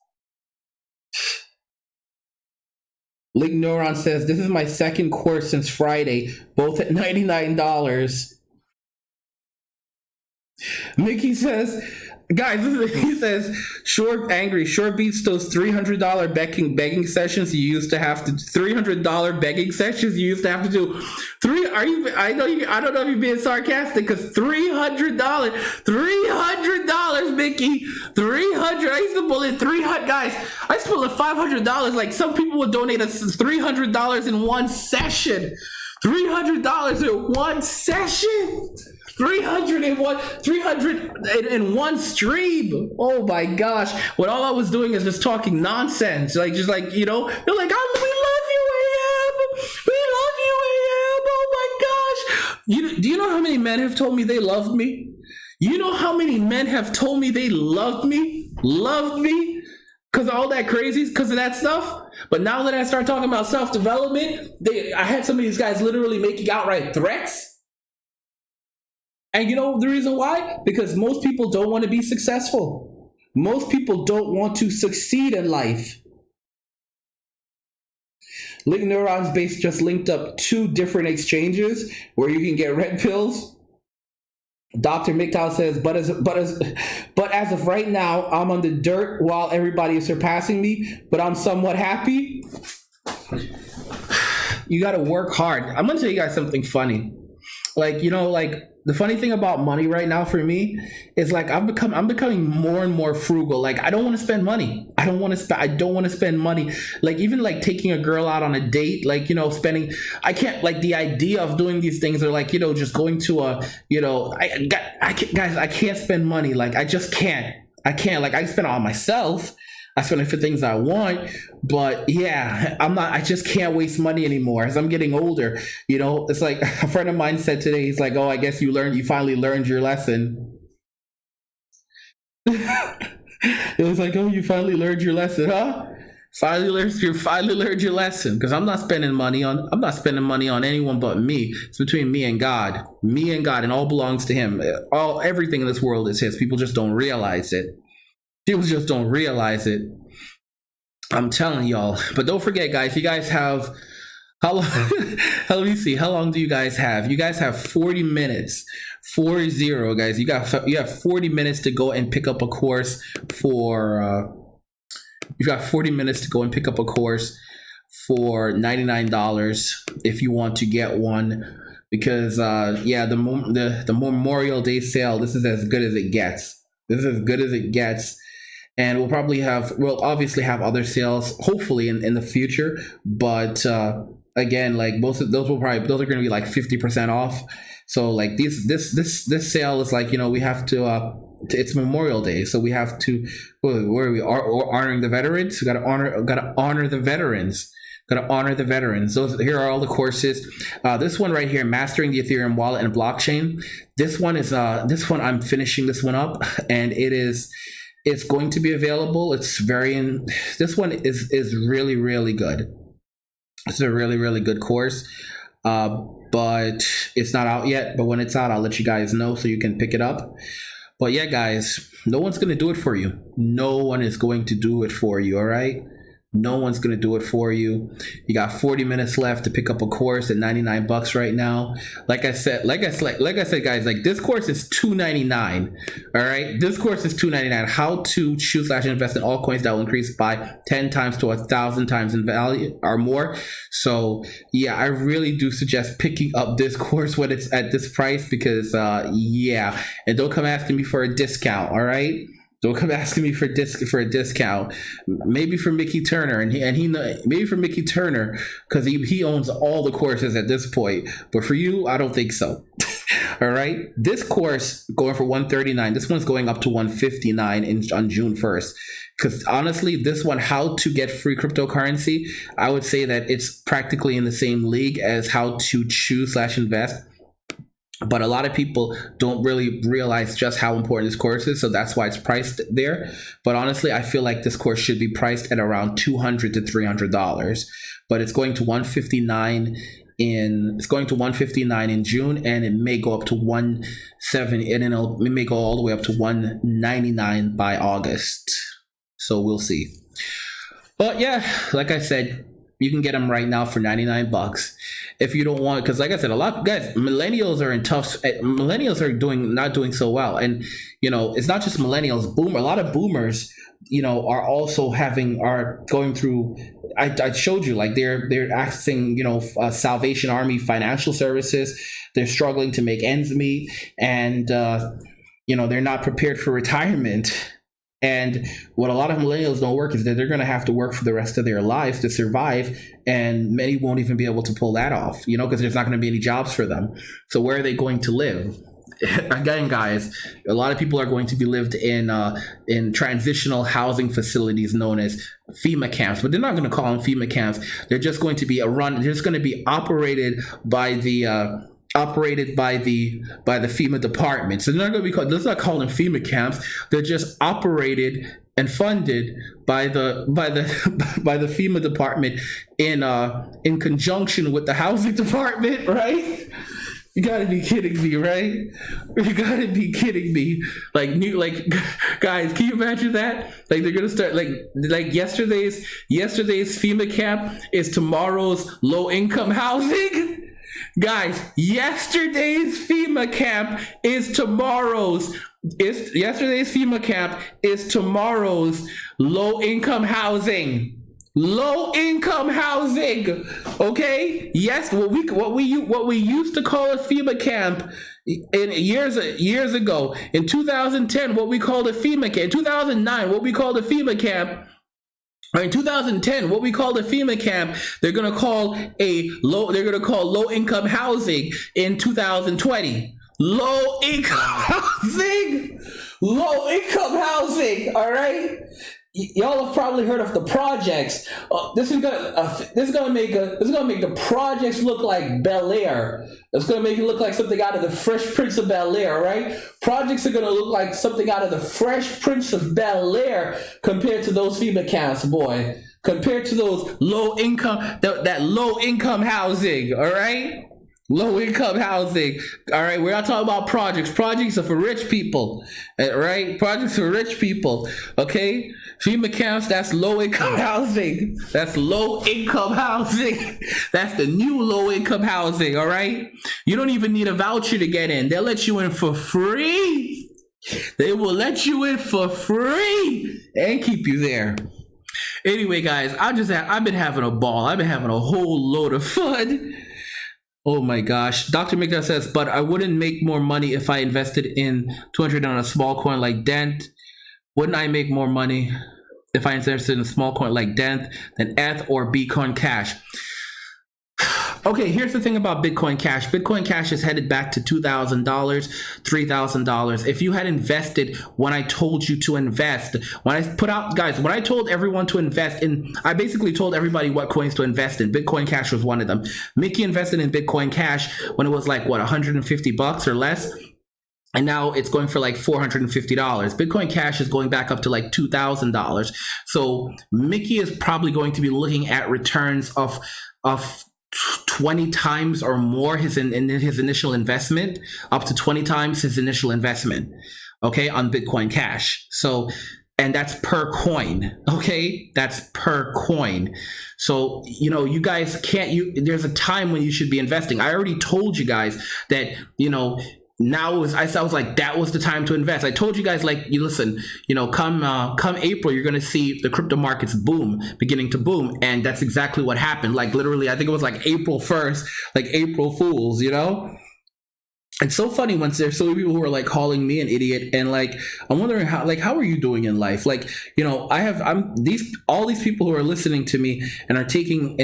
Link Neuron says, this is my second course since Friday, both at $99. Mickey says, guys, he says, Short beats those $300 begging sessions you used to have to $300 begging sessions you used to have to do. I don't know if you're being sarcastic, because $300, Mickey, 300. I used to pull in 300, guys. I used to pull in $500. Like, some people would donate us $300 in one session. $300 in one session. 300 in one stream. Oh my gosh. When all I was doing is just talking nonsense. They're like, we love you, AM. We love you, AM. Oh my gosh. Do you know how many men have told me they loved me? You know how many men have told me they loved me? Because of all that crazy, because of that stuff. But now that I start talking about self-development, I had some of these guys literally making outright threats. And you know the reason why? Because most people don't want to be successful. Most people don't want to succeed in life. Link Neurons Base just linked up 2 different exchanges where you can get red pills. Dr. MGTOW says, but as of right now, I'm on the dirt while everybody is surpassing me, but I'm somewhat happy. You got to work hard. I'm going to tell you guys something funny. The funny thing about money right now for me is I'm becoming more and more frugal. Like, I don't want to spend money. I don't want to spend money. Like, even taking a girl out on a date, spending, I can't, the idea of doing these things, or just going to I can't spend money. I just can't. I spend it on myself. I spend it for things I want, but yeah, I just can't waste money anymore as I'm getting older. It's like a friend of mine said today, he's like, oh, I guess you finally learned your lesson. It was like, oh, you finally learned your lesson, huh? Finally learned your lesson, because I'm not spending money on anyone but me. It's between me and God, and all belongs to him. Everything in this world is his. People just don't realize it. I'm telling y'all. But don't forget, guys, you guys have, how long? Let me see. How long do you guys have? You guys have 40 minutes. 40, guys. You have 40 minutes to go and pick up a course for. You've got 40 minutes to go and pick up a course for $99 if you want to get one. Because the Memorial Day sale, this is as good as it gets. This is as good as it gets. And we'll obviously have other sales, hopefully in the future. But again, like most of those those are going to be like 50% off. So like this sale is like, we have to, it's Memorial Day, so we have to, where are we honoring the veterans? We got to honor the veterans. Gotta honor the veterans. Here are all the courses. This one right here, Mastering the Ethereum Wallet and Blockchain. This one I'm finishing this one up, and it's going to be available. This one is really, really good. It's a really, really good course. But it's not out yet. But when it's out, I'll let you guys know so you can pick it up. But yeah, guys, no one's going to do it for you. No one is going to do it for you, all right? No one's going to do it for you. You got 40 minutes left to pick up a course at $99 right now. Like I said, guys, like this course is $299. All right. This course is $299. How to choose/invest in altcoins that will increase by 10 times to 1,000 times in value or more. So yeah, I really do suggest picking up this course when it's at this price, because and don't come asking me for a discount. All right. Don't come asking me for a discount. Maybe for Mickey Turner, and he maybe for Mickey Turner, because he owns all the courses at this point. But for you, I don't think so. All right, this course going for $139. This one's going up to $159 on June 1st. Because honestly, this one, how to get free cryptocurrency, I would say that it's practically in the same league as how to choose/invest. But a lot of people don't really realize just how important this course is, so that's why it's priced there. But honestly, I feel like this course should be priced at around $200 to $300. But it's going to $159 in June, and it may go up to $170, and it may go all the way up to $199 by August. So we'll see. But yeah, like I said, you can get them right now for $99 if you don't want, because like I said, a lot of guys, millennials are not doing so well. And it's not just millennials, a lot of boomers are also are going through, I showed you, like they're accessing Salvation Army financial services. They're struggling to make ends meet, and they're not prepared for retirement. And what a lot of millennials don't work is that they're going to have to work for the rest of their lives to survive. And many won't even be able to pull that off, because there's not going to be any jobs for them. So where are they going to live? Again, guys, a lot of people are going to be lived in transitional housing facilities known as FEMA camps, but they're not going to call them FEMA camps. They're just going to be they're just going to be operated by the FEMA department. So they're not going to be called, let's not call them FEMA camps. They're just operated and funded by the FEMA department in conjunction with the housing department, right? You gotta be kidding me, right? You gotta be kidding me. Guys, can you imagine that? Like, they're gonna start like yesterday's FEMA camp is tomorrow's low income housing. Guys, yesterday's FEMA camp is tomorrow's low income housing. Low income housing. Okay? Yes, what we used to call a FEMA camp years ago. In 2010, what we called a FEMA camp. In 2009, what we called a FEMA camp. In 2010, what we called a FEMA camp, they're gonna call low income housing in 2020. Low income housing. All right. Y'all have probably heard of the projects. This is gonna make the projects look like Bel Air. It's gonna make it look like something out of the Fresh Prince of Bel Air, right? Projects are gonna look like something out of the Fresh Prince of Bel Air compared to those FEMA camps, boy. Compared to those low income, that low income housing, all right? Low income housing. All right, we're not talking about projects. Projects are for rich people, right? Projects for rich people, okay? FEMA camps, that's low income housing. That's low income housing. That's the new low income housing, all right? You don't even need a voucher to get in. They'll let you in for free. They will let you in for free and keep you there. Anyway, guys, I've been having a ball. I've been having a whole load of fun. Oh my gosh. Dr. McDowell says, but I wouldn't make more money if I invested in 200 on a small coin like Dent. Wouldn't I make more money if I invested in a small coin like Dent than ETH or Bitcoin Cash? Okay, here's the thing about Bitcoin Cash. Bitcoin Cash is headed back to $2,000, $3,000. If you had invested when I told you to invest, when I put out, guys, when I told everyone to invest in, I basically told everybody what coins to invest in. Bitcoin Cash was one of them. Mickey invested in Bitcoin Cash when it was like, what, $150 or less? And now it's going for like $450. Bitcoin Cash is going back up to like $2,000. So Mickey is probably going to be looking at returns of 20 times or more his initial investment, up to 20 times his initial investment, okay, on Bitcoin Cash. So, and that's per coin, okay? That's per coin. So, you know, you guys there's a time when you should be investing. I already told you guys that, you know, now I was like, that was the time to invest. I told you guys, like, you listen, you know, come April, you're going to see the crypto markets beginning to boom. And that's exactly what happened. Like literally, I think it was like April 1st, like April Fools, you know? It's so funny when there's so many people who are like calling me an idiot, and like I'm wondering how are you doing in life? Like, you know, all these people who are listening to me and are taking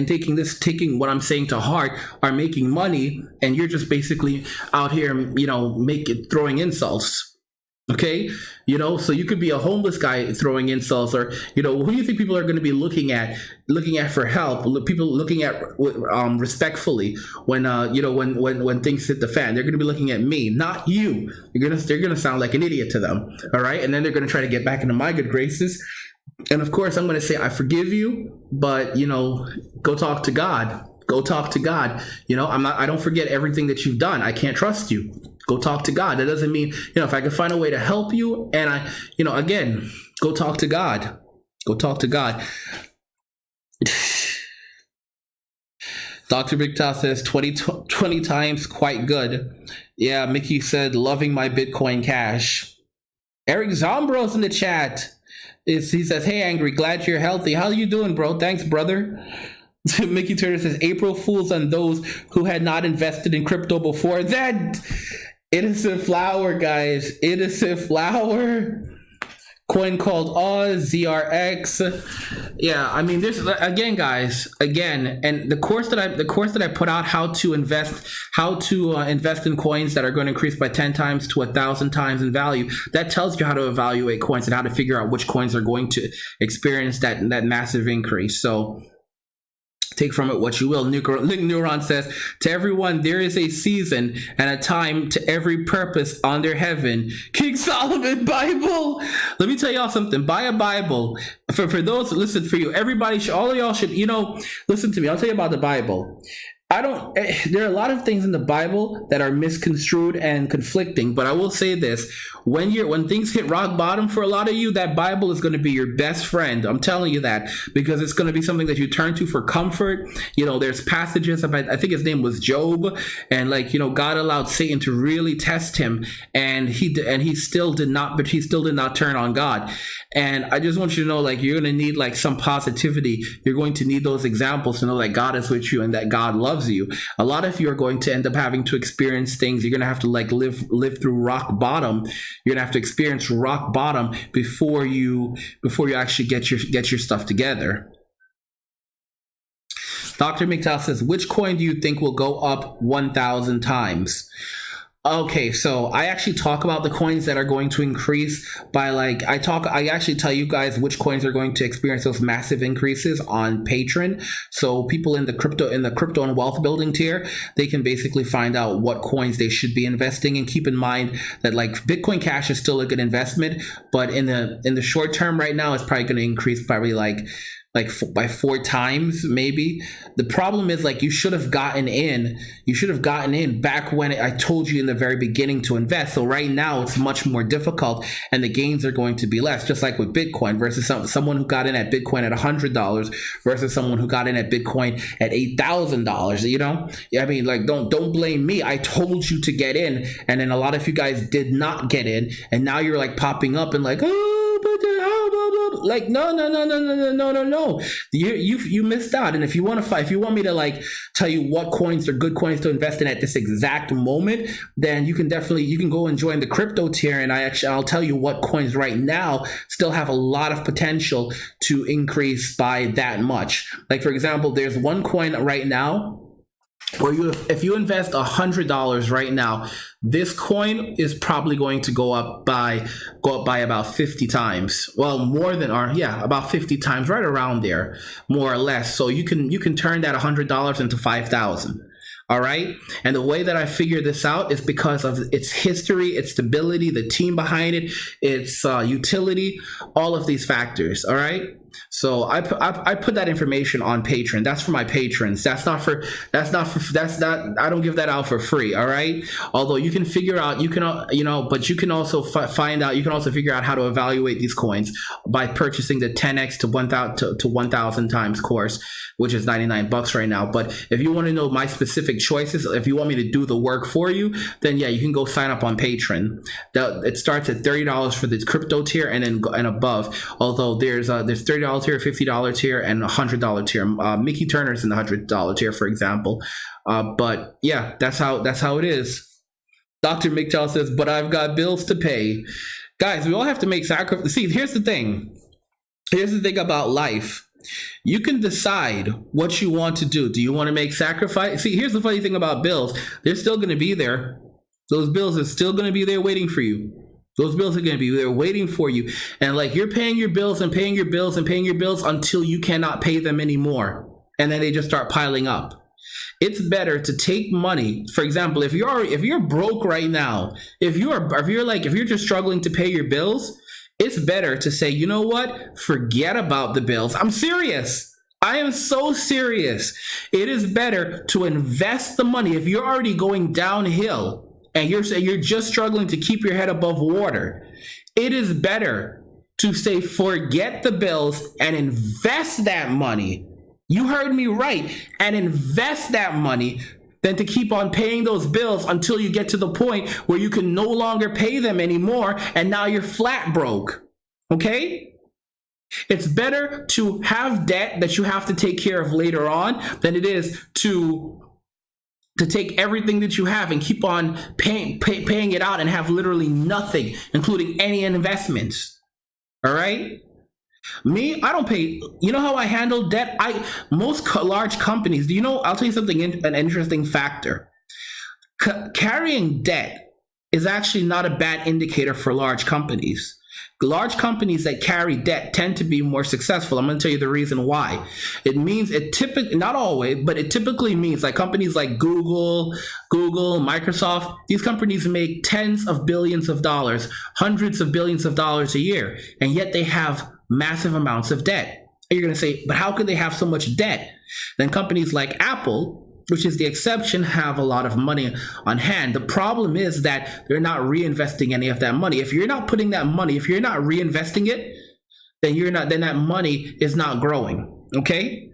what I'm saying to heart are making money, and you're just basically out here, you know, throwing insults. Okay, you know, so you could be a homeless guy throwing insults, or, you know, who do you think people are going to be looking at for help? People looking at respectfully when you know, when things hit the fan. They're going to be looking at me, not you. They're gonna sound like an idiot to them. All right, and then they're going to try to get back into my good graces. And of course, I'm going to say I forgive you, but, you know, go talk to God. Go talk to God. You know, I don't forget everything that you've done. I can't trust you. Go talk to God. That doesn't mean, you know, if I can find a way to help you, and you know, again, go talk to God. Go talk to God. Dr. McDowell says 20 times quite good. Yeah, Mickey said, loving my Bitcoin Cash. Eric Zombro's in the chat. He says, hey, Angry, glad you're healthy. How you doing, bro? Thanks, brother. Mickey Turner says, April Fools on those who had not invested in crypto before. That innocent flower, guys. Innocent flower. Coin called Oz, ZRX. Yeah, I mean, this again, guys. Again, and the course that I put out, how to invest in coins that are going to increase by 10 times to 1,000 times in value. That tells you how to evaluate coins and how to figure out which coins are going to experience that massive increase. So take from it what you will. Nick Neuron says, to everyone, there is a season and a time to every purpose under heaven. King Solomon Bible. Let me tell y'all something. Buy a Bible. For those, listen, for you, everybody, all of y'all should, you know, listen to me. I'll tell you about the Bible. There are a lot of things in the Bible that are misconstrued and conflicting, but I will say this. When things hit rock bottom for a lot of you, that Bible is going to be your best friend. I'm telling you that, because it's going to be something that you turn to for comfort. You know, there's passages about, I think his name was Job, and like, you know, God allowed Satan to really test him, and he still did not turn on God. And I just want you to know, like, you're going to need like some positivity. You're going to need those examples to know that God is with you and that God loves you. A lot of you are going to end up having to experience things. You're going to have to like live through rock bottom. You're going to have to experience rock bottom before you actually get your stuff together. Dr. McDowell says, which coin do you think will go up 1,000 times? Okay, so I actually talk about the coins that are going to increase by I actually tell you guys which coins are going to experience those massive increases on Patreon. So people in the crypto and wealth building tier, they can basically find out what coins they should be investing in. Keep in mind that like Bitcoin Cash is still a good investment, but in the short term right now, it's probably going to increase probably by 4 times maybe. The problem is, like, you should have gotten in back when I told you in the very beginning to invest. So right now it's much more difficult and the gains are going to be less, just like with Bitcoin versus someone who got in at Bitcoin at $100 versus someone who got in at Bitcoin at $8,000. You know, I mean, like, don't blame me. I told you to get in, and then a lot of you guys did not get in, and now you're like popping up and like, oh, but like, no. You missed out. And if you want to fight, if you want me to like tell you what coins are good coins to invest in at this exact moment, then you can go and join the crypto tier, and I'll tell you what coins right now still have a lot of potential to increase by that much. Like for example, there's one coin right now where if you invest $100 right now, this coin is probably going to go up by about 50 times. Well, about 50 times, right around there, more or less. So you can turn that $100 into 5,000. All right. And the way that I figured this out is because of its history, its stability, the team behind it, its utility, all of these factors. All right. So I put that information on Patreon. That's for my patrons. I don't give that out for free. All right. Although you can figure out, but you can also find out, you can also figure out how to evaluate these coins by purchasing the 10x to 1,000 times course, which is $99 right now. But if you want to know my specific choices, if you want me to do the work for you, then yeah, you can go sign up on Patreon. It starts at $30 for the crypto tier and above. Although there's $30 tier, $50 tier, and $100 tier. Mickey Turner's in the $100 tier, for example. But yeah, that's how it is. Dr. McTell says, but I've got bills to pay. Guys, we all have to make sacrifices. See, here's the thing about life. You can decide what you want to do. Do you want to make sacrifice? See, here's the funny thing about bills. They're still going to be there. Those bills are still going to be there waiting for you. Those bills are going to be there waiting for you. And like you're paying your bills and paying your bills and paying your bills until you cannot pay them anymore. And then they just start piling up. It's better to take money. For example, if you're broke right now, if you're just struggling to pay your bills, it's better to say, you know what? Forget about the bills. I'm serious. I am so serious. It is better to invest the money. If you're already going downhill and you're just struggling to keep your head above water, it is better to say, forget the bills and invest that money. You heard me right. And invest that money than to keep on paying those bills until you get to the point where you can no longer pay them anymore. And now you're flat broke. Okay? It's better to have debt that you have to take care of later on than it is to take everything that you have and keep on paying it out and have literally nothing, including any investments. All right? Me, I don't pay. You know how I handle debt? Most large companies, I'll tell you something, an interesting factor. Carrying debt is actually not a bad indicator for large companies. Large companies that carry debt tend to be more successful. I'm going to tell you the reason why. It means not always, but it typically means like companies like Google, Microsoft, these companies make tens of billions of dollars, hundreds of billions of dollars a year, and yet they have massive amounts of debt. And you're going to say, but how could they have so much debt? Then companies like Apple, which is the exception, have a lot of money on hand. The problem is that they're not reinvesting any of that money. If you're not putting that money, if you're not reinvesting it, then that money is not growing. Okay?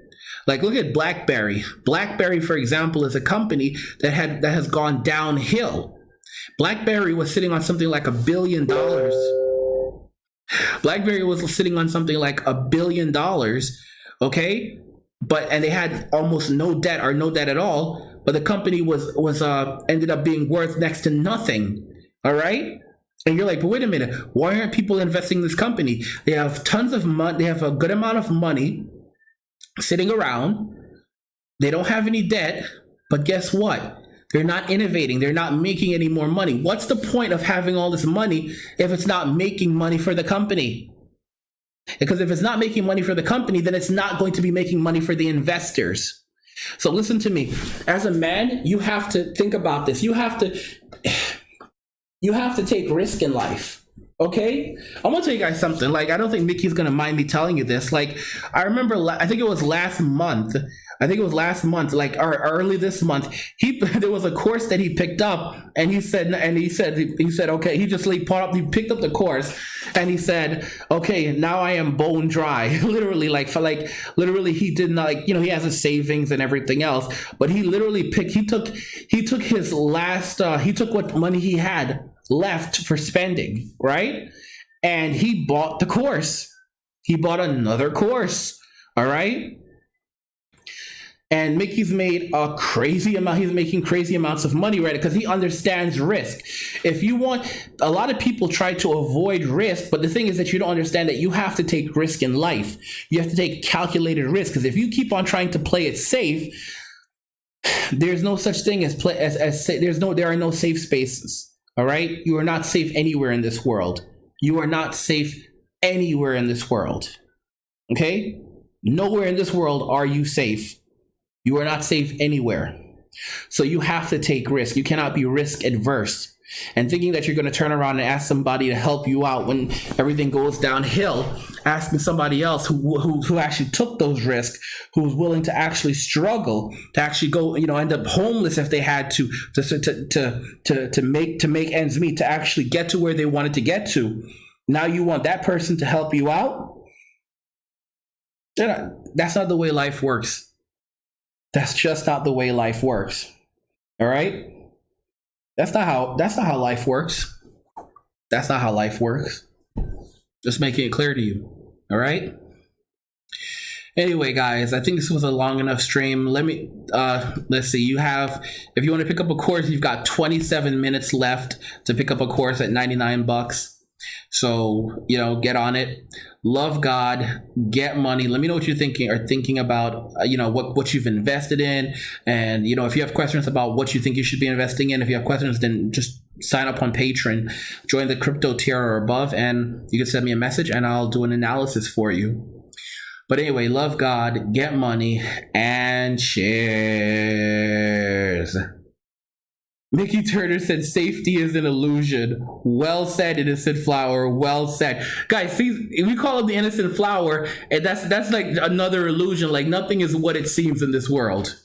Like look at BlackBerry. BlackBerry, for example, is a company that has gone downhill. BlackBerry was sitting on something like $1 billion. BlackBerry was sitting on something like $1 billion. Okay? And they had almost no debt or no debt at all, but the company was ended up being worth next to nothing. All right. And you're like, but wait a minute, why aren't people investing in this company? They have tons of money. They have a good amount of money sitting around. They don't have any debt, but guess what? They're not innovating. They're not making any more money. What's the point of having all this money if it's not making money for the company? Because if it's not making money for the company, then it's not going to be making money for the investors. So listen to me. As a man, you have to think about this. You have to take risk in life. Okay? I'm going to tell you guys something. Like, I don't think Mickey's going to mind me telling you this. Like, I remember, I think it was last month, like or early this month, there was a course that he picked up, and he said, okay, he picked up the course, and he said, okay, now I am bone dry. Literally, literally, he did not, he has his savings and everything else, but he literally took his last, he took what money he had left for spending, right? And he bought the course. He bought another course. All right. And Mickey's made a crazy amount. He's making crazy amounts of money, right? Because he understands risk. If you want, a lot of people try to avoid risk, but the thing is that you don't understand that you have to take risk in life. You have to take calculated risk. Because if you keep on trying to play it safe, there's no such thing as there are no safe spaces. All right. You are not safe anywhere in this world. You are not safe anywhere in this world. Okay. Nowhere in this world are you safe. You are not safe anywhere. So you have to take risk. You cannot be risk adverse. And thinking that you're going to turn around and ask somebody to help you out when everything goes downhill, asking somebody else who actually took those risks, who's willing to actually struggle, to actually go, end up homeless if they had to make ends meet, to actually get to where they wanted to get to. Now you want that person to help you out? That's not the way life works. That's just not the way life works. All right? That's not how life works. That's not how life works. Just making it clear to you. All right? Anyway, guys, I think this was a long enough stream. Let's see. If you want to pick up a course, you've got 27 minutes left to pick up a course at $99. So, get on it. Love God, get money. Let me know what you're thinking about, what you've invested in. And, if you have questions about what you think you should be investing in, if you have questions, then just sign up on Patreon, join the crypto tier or above, and you can send me a message and I'll do an analysis for you. But anyway, love God, get money, and cheers. Mickey Turner said safety is an illusion. Well said, innocent flower. Well said. Guys, see, we call him the innocent flower, and that's like another illusion. Like nothing is what it seems in this world.